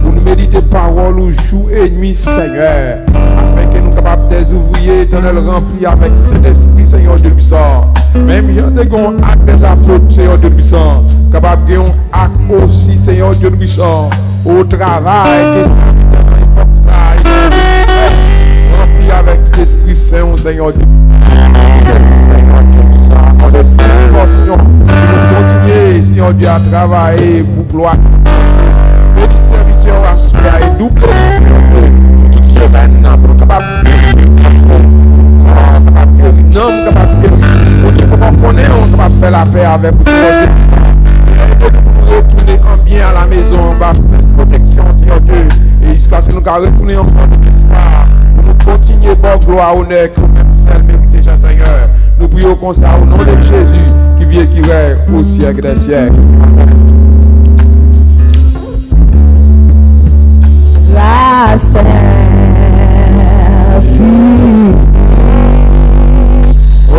pour nous méditer parole jour et nuit, Seigneur, afin que nous capables tes ouvriers, Éternel, remplis avec cet esprit, Seigneur Dieu puissant. Même j'en ai un acte des apôtres, Seigneur Dieu puissant. Capable de un acte aussi, Seigneur Dieu puissant. Au travail, que ça, rempli avec cet esprit saint, Seigneur Dieu. Seigneur Dieu puissant, en de proportion, nous continuer, Seigneur Dieu, à travailler pour gloire. Béni serviteur à ce et double, Seigneur Dieu, toute semaine, pour capable de faire la paix avec vous, Seigneur Dieu. Retourner en bien à la maison, en bas, cette protection, Seigneur Dieu. Et jusqu'à ce que nous retourner encore de l'espoir. Pour nous continuer, bon gloire, honneur, que nous-mêmes seuls méritez, Seigneur. Nous prions comme ça au nom de Jésus, qui vit et qui règne au siècle des siècles. La Saint-Fille. Oh,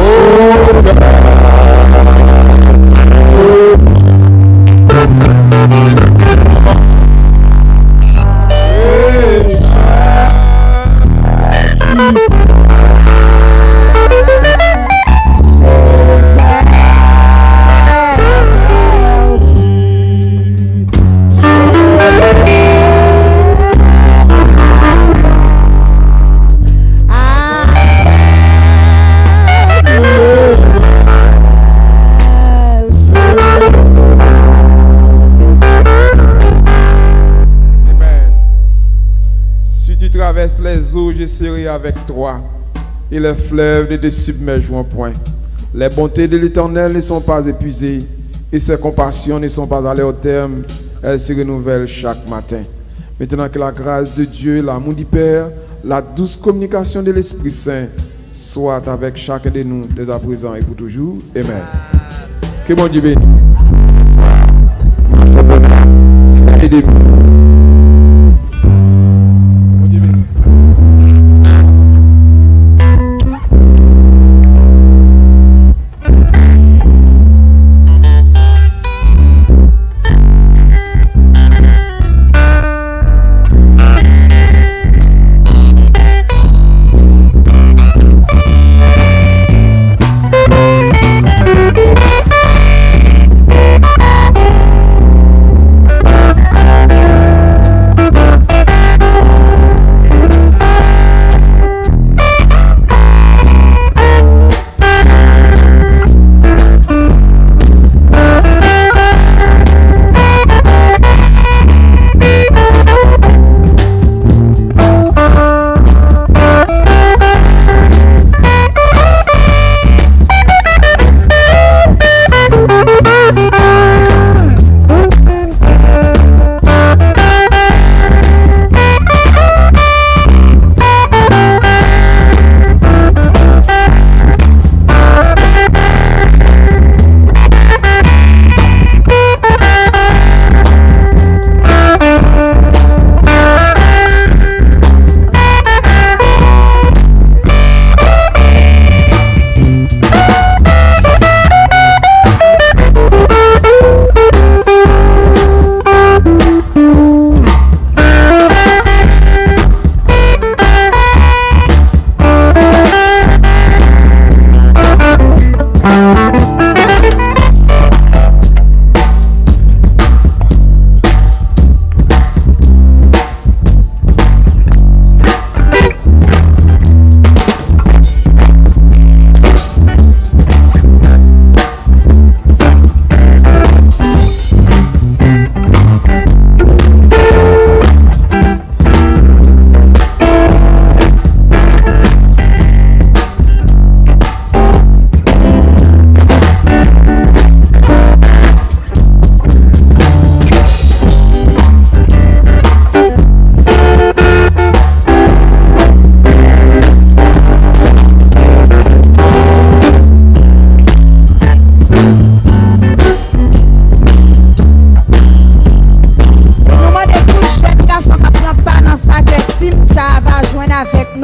les eaux, je serai avec toi, et les fleuves ne te submergeront point. Les bontés de l'Éternel ne sont pas épuisées, et ses compassions ne sont pas allées au terme, elles se renouvellent chaque matin. Maintenant que la grâce de Dieu, l'amour du Père, la douce communication de l'Esprit Saint soit avec chacun de nous, dès à présent et pour toujours. Amen. Que mon Dieu bénisse.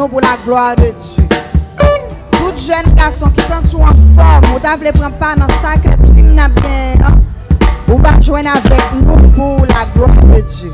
Pour la gloire de Dieu. Tout jeune garçon qui sont en forme, on ne prend pas dans ça que si nous avons bien, on va joindre avec nous pour la gloire de Dieu.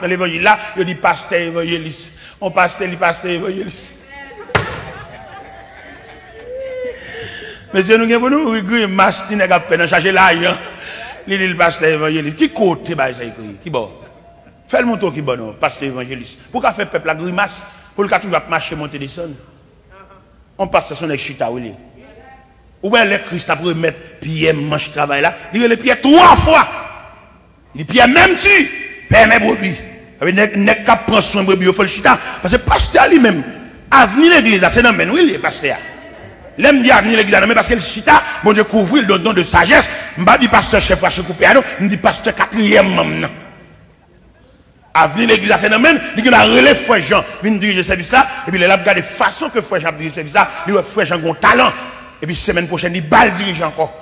dans l'évangile là, il dit pasteur évangéliste. On pasteur évangéliste. Mais Dieu nous a pour nous, il mastine à peine chercher l'argent. Il dit le pasteur évangéliste. Qui côté bah ça écrit? Qui bon? Fais le montant qui bon non, pasteur évangéliste. Pourquoi faire peuple la grimace pour le cas tu vas marcher monter descendre? On passe son chita ou ou bien le Christ après mettre pied manche travail là, il le pied 3 fois. Il pied même tu permet brebis. Avec nek cap prend soin brebis au faut le chita parce que pasteur lui-même avenir l'église c'est dans men oui le pasteur. L'aime dire avenir l'église mais parce que le chita bon Dieu couvrir le don de sagesse, m'pa dit pasteur chef à couper non, me dit pasteur 4e non. Avenir l'église c'est dans men, dit que la relève frère Jean vient diriger service là et puis il a regardé façon que frère Jean dirige service là, lui frère Jean gon talent et puis semaine prochaine il balle dirige encore.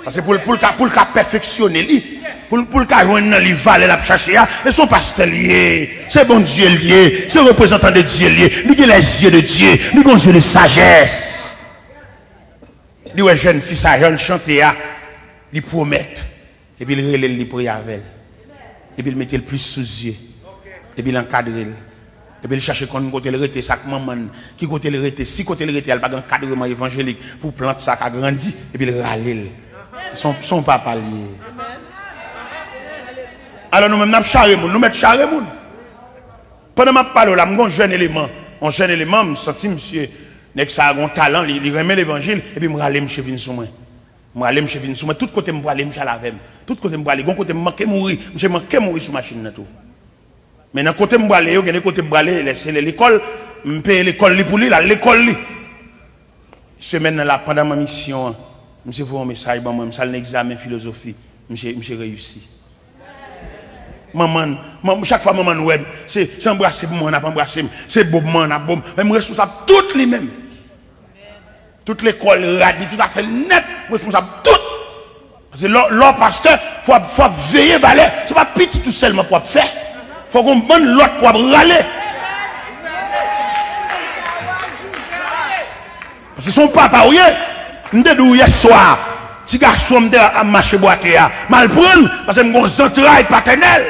Parce que pour le perfectionner lui, pour le cas joindre dans les valets la chercher et son pasteur lié, c'est bon Dieu lié, c'est représentant de Dieu lié, lui qui les yeux de Dieu, lui qui ont yeux de sagesse. Lui ouais jeune fils ça jeune chanter il promet et puis il relève il prier avec elle. Et puis il mettait le plus sous yeux. Et puis il encadre. Et puis il cherche côté le rete sac maman qui côté le rete si côté le rete elle pas d'encadrement évangélique pour planter ça qui a grandi et puis il râle. Son papa lié. Alors nous même n'a charré moun, nous mettre charré moun. Pendant m'a parler là, m'gon jeune élément, me senti monsieur nek ça a un talent, il remet l'évangile et puis me râler monsieur vinn sous moi. Moi aller monsieur vinn sous moi, tout côté me aller monsieur la vem. Tout côté me aller, gon côté me manquer mourir, monsieur manquer mourir sur machine là tout. Mais dans côté me aller, il y a côté me aller, laisser l'école, me payer l'école li pour lui, l'école li. Semaine là pendant ma mission, monsieur voit un message bon moi, ça l'examen philosophie, monsieur réussi. Maman, chaque fois maman web, c'est embrasser pour moi, on a pas embrasser, c'est beau moi, on a beau, même responsable toutes les mêmes. Toute l'école radie, tout à fait net, responsable tout. Parce que l'autre pasteur, faut veiller valer, c'est pas petit tout seulement pour faire. Faut qu'on bonne l'autre pour râler. Parce que son papa, oui, m'te dou hier soir, petit garçon m'te à marcher boîte mal prendre parce que m'gon entrailles paternel.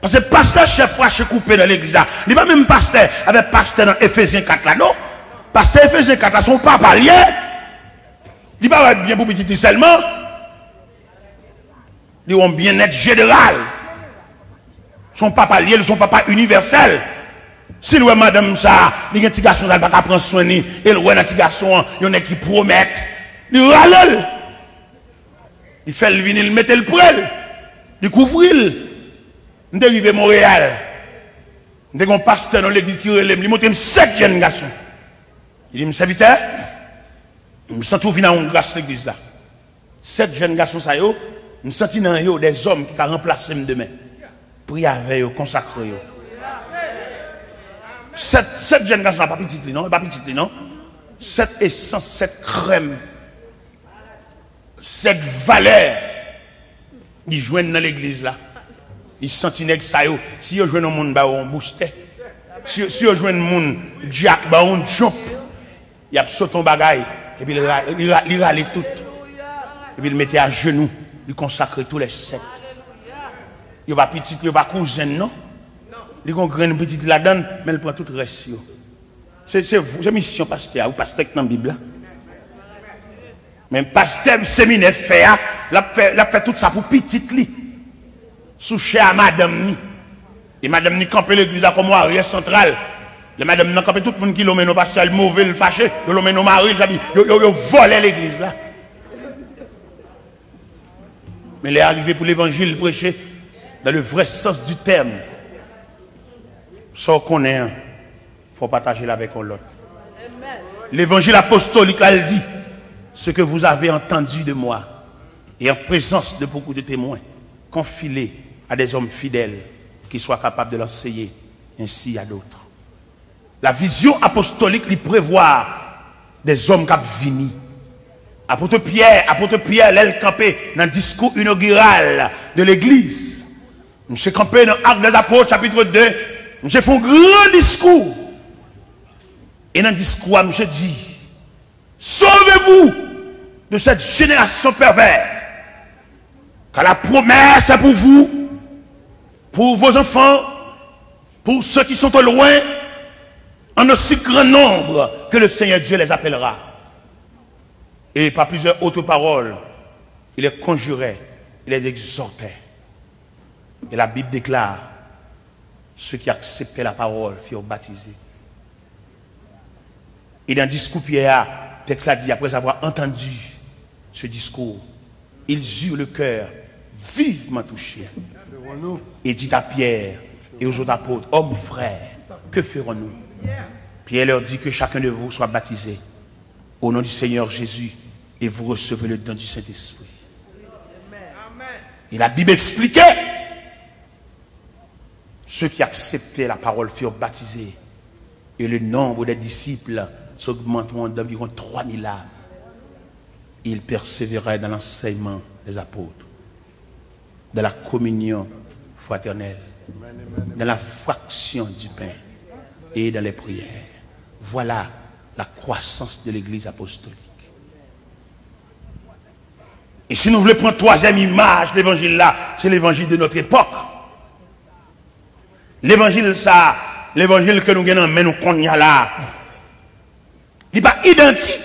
Parce que pasteur chef fraché coupé dans l'église, il pas même pasteur avec pasteur dans Éphésiens 4 là non. Pasteur Éphésiens 4 là son papa lié. Il pas bien pour petit seulement. Il ont bien-être général. Son papa lié, son papa universel. Si nous madame ça, il y a un petit garçon qui va prendre soin de lui, et le petit garçon, il y en a qui promettent, il râle. Il fait le vinyle, il met le poêle, il couvre il. Nous sommes arrivés à Montréal. Nous avons un pasteur dans l'église qui relève, il monte 7 jeunes garçons. Il dit, monsieur serviteur, je me sens tout venu dans l'église là. 7 jeunes garçons, ça y est, je me sens dans eux des hommes qui ont remplacé demain. Priez avec eux, consacrez eux. 7 jeunes garçons, pas petit, non? Pas petit, non? 7 essence, 7 crème, 7 valeurs. Ils joignent dans l'église là. Ils sentent que ça y est. Si ils joignent un monde, on booster. Si ils joignent un monde, Jack, on jump. Il y a sauté un bagaille. Et puis il râle tout. Et puis il mettait à genoux. Il consacre tous les 7. Il va petit, il va cousin, non? Il y a une grande petite là-dedans, mais il prend tout le reste. C'est mission pasteur, ou pasteur dans la Bible. Mais pasteur séminaire fait, il a fait tout ça pour petite li. Sous cher madame ni. Et madame ni campé l'église comme arrière central. Le madame n'a campé tout le monde qui l'emmène au pasteur, le mauvais, le fâché, il l'emmène au mari, il volé l'église là. Mais il est arrivé pour l'évangile prêché dans le vrai sens du terme. Sans qu'on ait un, il faut partager avec l'autre. L'évangile apostolique, elle dit, ce que vous avez entendu de moi, et en présence de beaucoup de témoins, confie-les à des hommes fidèles qui soient capables de l'enseigner ainsi à d'autres. La vision apostolique lui prévoit des hommes qui viennent. Apôtre Pierre, l'aile campé dans le discours inaugural de l'église. Monsieur campé dans Actes des Apôtres, chapitre 2. Monsieur fait un grand discours. Et dans le discours, monsieur dit, sauvez-vous de cette génération perverse. Car la promesse est pour vous, pour vos enfants, pour ceux qui sont au loin, en aussi grand nombre que le Seigneur Dieu les appellera. Et par plusieurs autres paroles, il les conjurait, il les exhortait. Et la Bible déclare, ceux qui acceptaient la parole furent baptisés. Et dans le discours Pierre, le texte l'a dit, après avoir entendu ce discours, ils eurent le cœur vivement touché. Et dit à Pierre et aux autres apôtres, hommes frères, que ferons-nous? Pierre leur dit que chacun de vous soit baptisé au nom du Seigneur Jésus et vous recevez le don du Saint-Esprit. Et la Bible expliquait, ceux qui acceptaient la parole furent baptisés et le nombre des disciples s'augmenteront d'environ 3000 âmes. Ils persévéraient dans l'enseignement des apôtres, dans la communion fraternelle, dans la fraction du pain et dans les prières. Voilà la croissance de l'Église apostolique. Et si nous voulons prendre troisième image de l'évangile là, c'est l'évangile de notre époque. L'évangile ça, l'évangile que nous gagnons, mais nous connaissons là, il n'est pas identique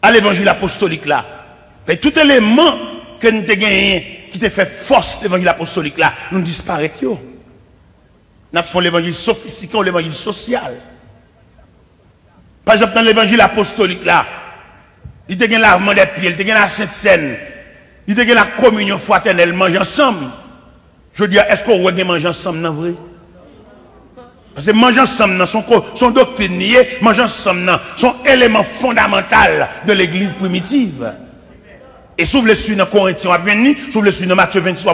à l'évangile apostolique là. Mais tout élément que nous avons gagné, qui te fait force l'évangile apostolique là, nous disparaissons. Nous faisons l'évangile sophistiqué ou l'évangile social. Par exemple, dans l'évangile apostolique là, il te gagne lavement des pieds, il te gagne la Sainte Seine, il te gagne la communion fraternelle, manger ensemble. Je veux dire, est-ce qu'on va manger ensemble, non vrai? Parce que manger ensemble, son doctrine, manger ensemble, son élément fondamental de l'église primitive. Et si vous voulez suivre dans Corinthiens, si vous voulez suivre dans Matthieu 26,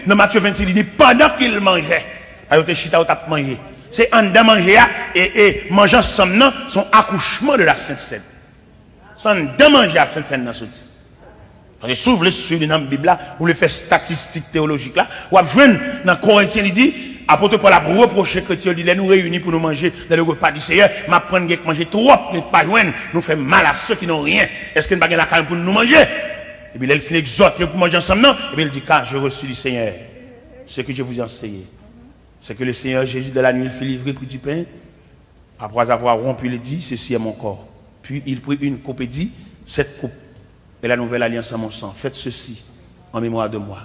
dans Matthieu 26, il dit, pendant qu'il mangeait, il chita ou tape manger. C'est en dedans manger et manger ensemble, son accouchement de la Sainte Seine. C'est en dedans manger la Sainte Seine dans ce sens. Parce que si vous voulez suivre dans la Bible, vous voulez faire statistique théologique là, vous avez joué dans Corinthiens, il dit, apôtre Paul a reproché chrétiens, il dit, nous réunis pour nous manger dans le repas du Seigneur, m'apprendre à manger trop, nous pas joindre, nous fait mal à ceux qui n'ont rien. Est-ce qu'il n'y a pas de carne pour nous manger? Et puis il finit exhorter pour manger ensemble, non? Et puis il dit, car je reçus du Seigneur ce que je vous ai enseigné. C'est que le Seigneur Jésus de la nuit, il fit livrer le du pain. Après avoir rompu, il dit, ceci est mon corps. Puis il prit une coupe et dit, cette coupe est la nouvelle alliance en mon sang. Faites ceci en mémoire de moi.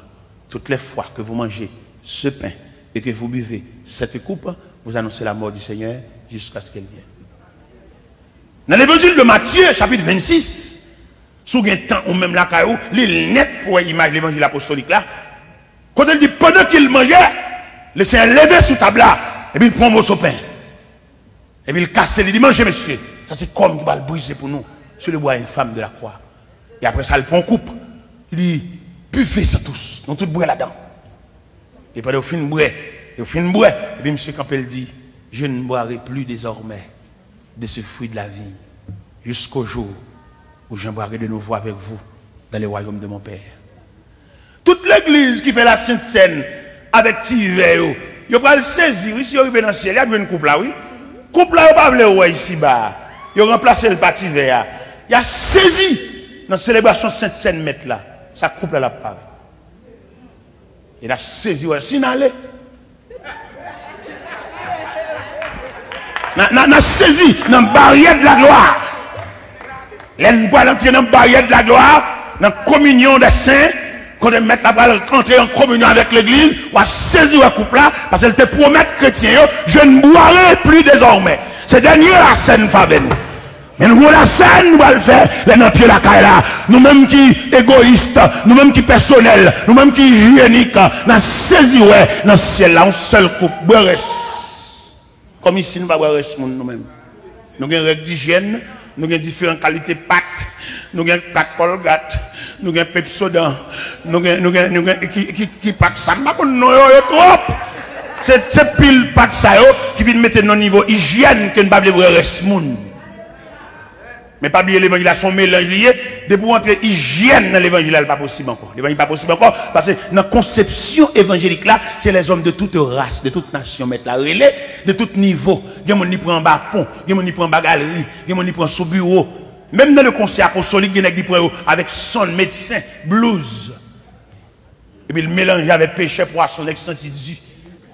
Toutes les fois que vous mangez ce pain et que vous buvez cette coupe, vous annoncez la mort du Seigneur jusqu'à ce qu'elle vienne. Dans l'évangile de Matthieu, chapitre 26, sous un temps ou même la caillou, l'île net pour l'image de l'évangile apostolique là, quand elle dit pendant qu'il mangeait, le Seigneur levait sous table là, et puis il prend un morceau de pain. Et puis il casse, il dit, mangez monsieur. Ça c'est comme qui va le briser pour nous, sur le bois infâme de la croix. Et après ça, il prend une coupe. Il dit, buvez ça tous, nous tous boire là-dedans. Et puis au fin de boire, et puis M. Campbell dit, je ne boirai plus désormais de ce fruit de la vie, jusqu'au jour où je boirai de nouveau avec vous dans le royaume de mon Père. Toute l'église qui fait la Sainte Seine avec Tiver, il va le saisir. Ici, il arrive dans le ciel, il y a une coupe là, oui. Coupe là, il va pas le ici bas. Il a remplacé le parti vert. Il a saisi dans la célébration Sainte Seine mettre là. Ça coupe là la part. Il a saisi, ouais, signalé. N'a saisi dans la barrière de la gloire. L'en boit l'entrer dans la barrière de la gloire, dans la communion des saints. Quand elle met la balle entrer en communion avec l'église, ou à saisir la coupe là, parce qu'elle te promet chrétien, je ne boirai plus désormais. C'est dernier la scène favenne. Mais nous, la scène, nous allons le faire, les dans pied la caille là. Nous-mêmes qui égoïstes, nous-mêmes qui personnels, nous-mêmes qui hygiéniques, nous saisir, ouais, dans le ciel là, une seule coupe, boire. Comme ici, nous ne pouvons pas boire nous-mêmes. Nous avons une règle d'hygiène, nous avons différentes qualités de pâtes, nous avons pâtes Colgate, nous avons Pepsodent, nous avons qui pâtes ça, nous avons trop. C'est pile pâtes ça qui vient mettre nos niveau hygiène que nous ne pouvons pas boire reste moun. Mais pas oublier l'évangile à son mélange lié, de pour entrer hygiène dans l'évangile, n'est pas possible encore. L'évangile n'est pas possible encore, parce que dans la conception évangélique là, c'est les hommes de toute race, de toute nation, mettre la relais, de tout niveau. Il y a des gens qui prennent bas pont, il y a des gens qui prennent bas galerie, il y a des gens qui prennent sous bureau. Même dans le conseil apostolique, il y a des gens qui prennent avec son médecin, blues. Et puis il mélangeait avec péché poisson, avec sentidu,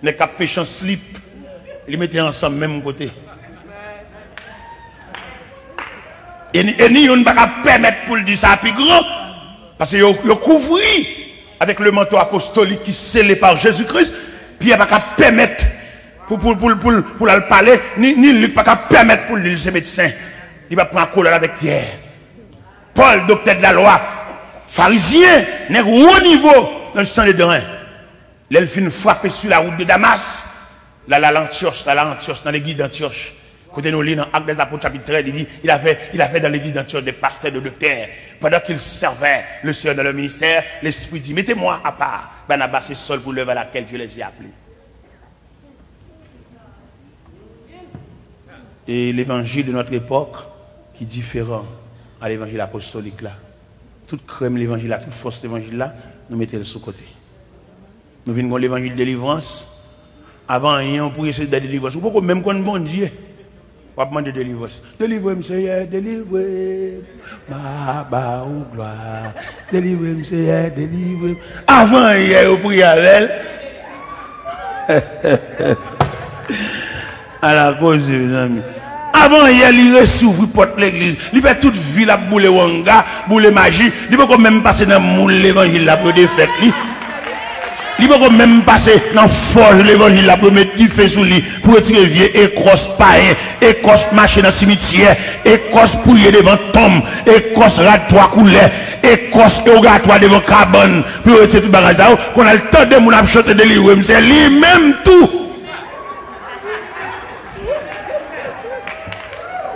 avec péché en slip. Il mettait ensemble, même côté. Et ni on ne peut pas permettre pour le dire ça plus grand. Parce que il couvrit avec le manteau apostolique qui est scellé par Jésus-Christ. Puis il ne peut pas permettre pour le parler, ni il ne peut pas permettre pour lui, ce médecin. Il va prendre un colère avec Pierre. Paul, docteur de la loi, pharisien, n'est haut niveau dans le sang des drains. L'elfine frappé sur la route de Damas. La l'Antioche, dans l'église d'Antioche. Côté nous, dans Actes des Apôtres, chapitre 13, il dit, il a fait dans l'église d'Antioche des pasteurs de docteurs. Pendant qu'il servait le Seigneur dans le ministère, l'Esprit dit, mettez-moi à part. Barnabas est seul pour l'œuvre à laquelle je les ai appelés. Et l'évangile de notre époque, qui est différent à l'évangile apostolique là. Toute crème l'évangile là, toute force l'évangile là, nous mettons le sous côté. Nous venons de l'évangile de délivrance. Avant rien, on pourrait essayer de délivrance. Ou pourquoi même quand bon Dieu, on va demander de délivrance. Délivrez-moi, Seigneur, délivrez. Baba ou gloire. Délivrez-moi, Seigneur, délivrez. Avant hier, on pourrait avec elle. À la cause, mes amis. Avant hier, il ressouvre porte l'église. Il fait toute vie la boule wanga, boule magie. Il peut quand même passer dans le moule l'évangile là pour défaire. Il peut même passer dans forge l'évangile là pour mettre petit feu sous lui, pour retirer vieux écosse païen, écosse marcher dans le cimetière, écosse pouiller devant tombe, écosse rade-toi couleur, écosse érogatoire devant cabane, pour retirer tout bagage ça, qu'on a le temps de mon chanter de lui, c'est lui-même tout.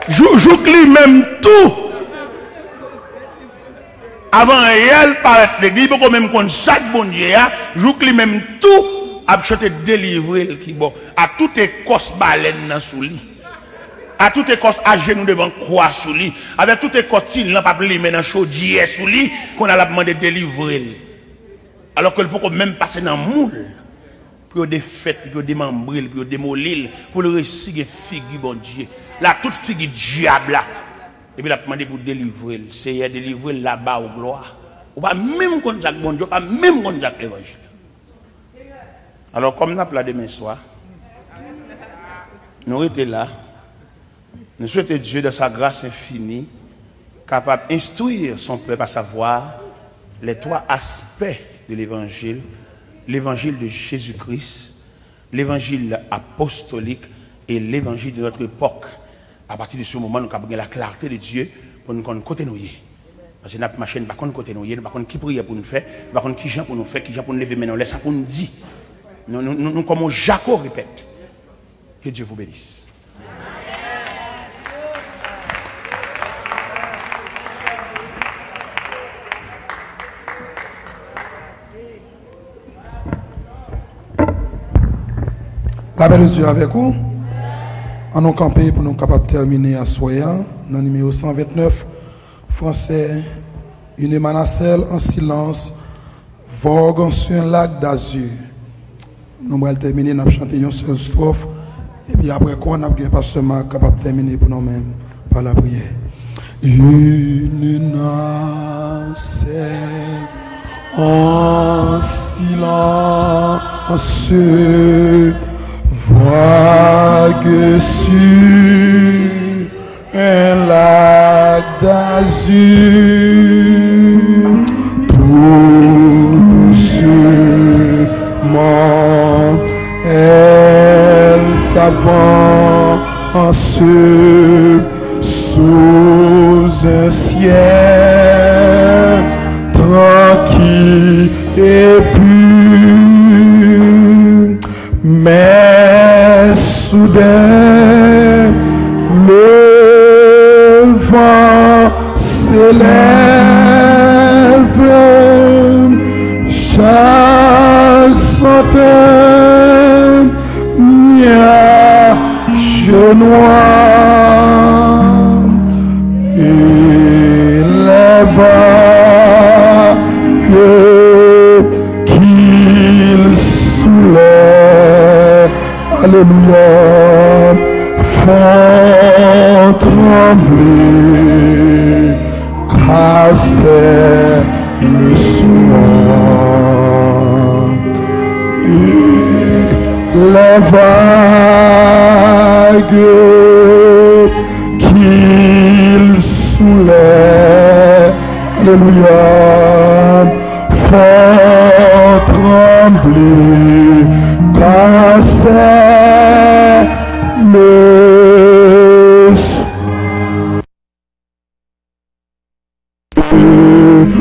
Joue lui-même tout. Avant elle paraît l'église, il peut même qu'on chaque bon Dieu, joue lui-même tout, a chanté délivrer qui bon, à toute écosse baleine dans sous lit. À toute écosse à genoux devant croix sous lit, avec toute écosse il n'a pas pris mais dans chaudière sous lit qu'on a demandé de délivrer. Alors que le peut même passer dans moule pour défaire, pour démembrer, pour démolir, pour le réciter figue bon Dieu. Là toute figue diable là. Et puis il a demandé pour délivrer, c'est délivrer là-bas au gloire. Ou pas même contre Jacques bon Dieu, pas même contre Jacques l'évangile. Alors comme nous avons là demain soir, nous étions là, nous souhaitons Dieu de sa grâce infinie, capable d'instruire son peuple à savoir les trois aspects de l'évangile, l'évangile de Jésus-Christ, l'évangile apostolique et l'évangile de notre époque. À partir de ce moment, nous avons la clarté de Dieu pour nous connaître côté nous. Parce que notre machine, pas côté nous, pas qui prière pour nous faire, pas qui gens pour nous faire, qui gens pour nous lever, mais nous laisse ça pour nous dire. Nous comme Jacob répète. Que Dieu vous bénisse. La paix de Dieu avec vous. En nous camper pour nous capables de terminer à Soya, dans le numéro 129, français, une émanacelle en silence, vogue sur un lac d'azur. Nous allons terminer, nous allons chanter une seule strophe, et puis après quoi, nous allons pas seulement capable de terminer pour nous-mêmes par la prière. Une émanacelle en silence, vogue sur un lac d'azur, tout doucement elle s'avance sous un ciel tranquille et pur, mais soudain le vent s'élève, chassant un nuage noir, et les vagues qu'il soulève, alléluia, font trembler, casser le soir. les vagues qu'il soulève, alléluia, font trembler, casser le sol.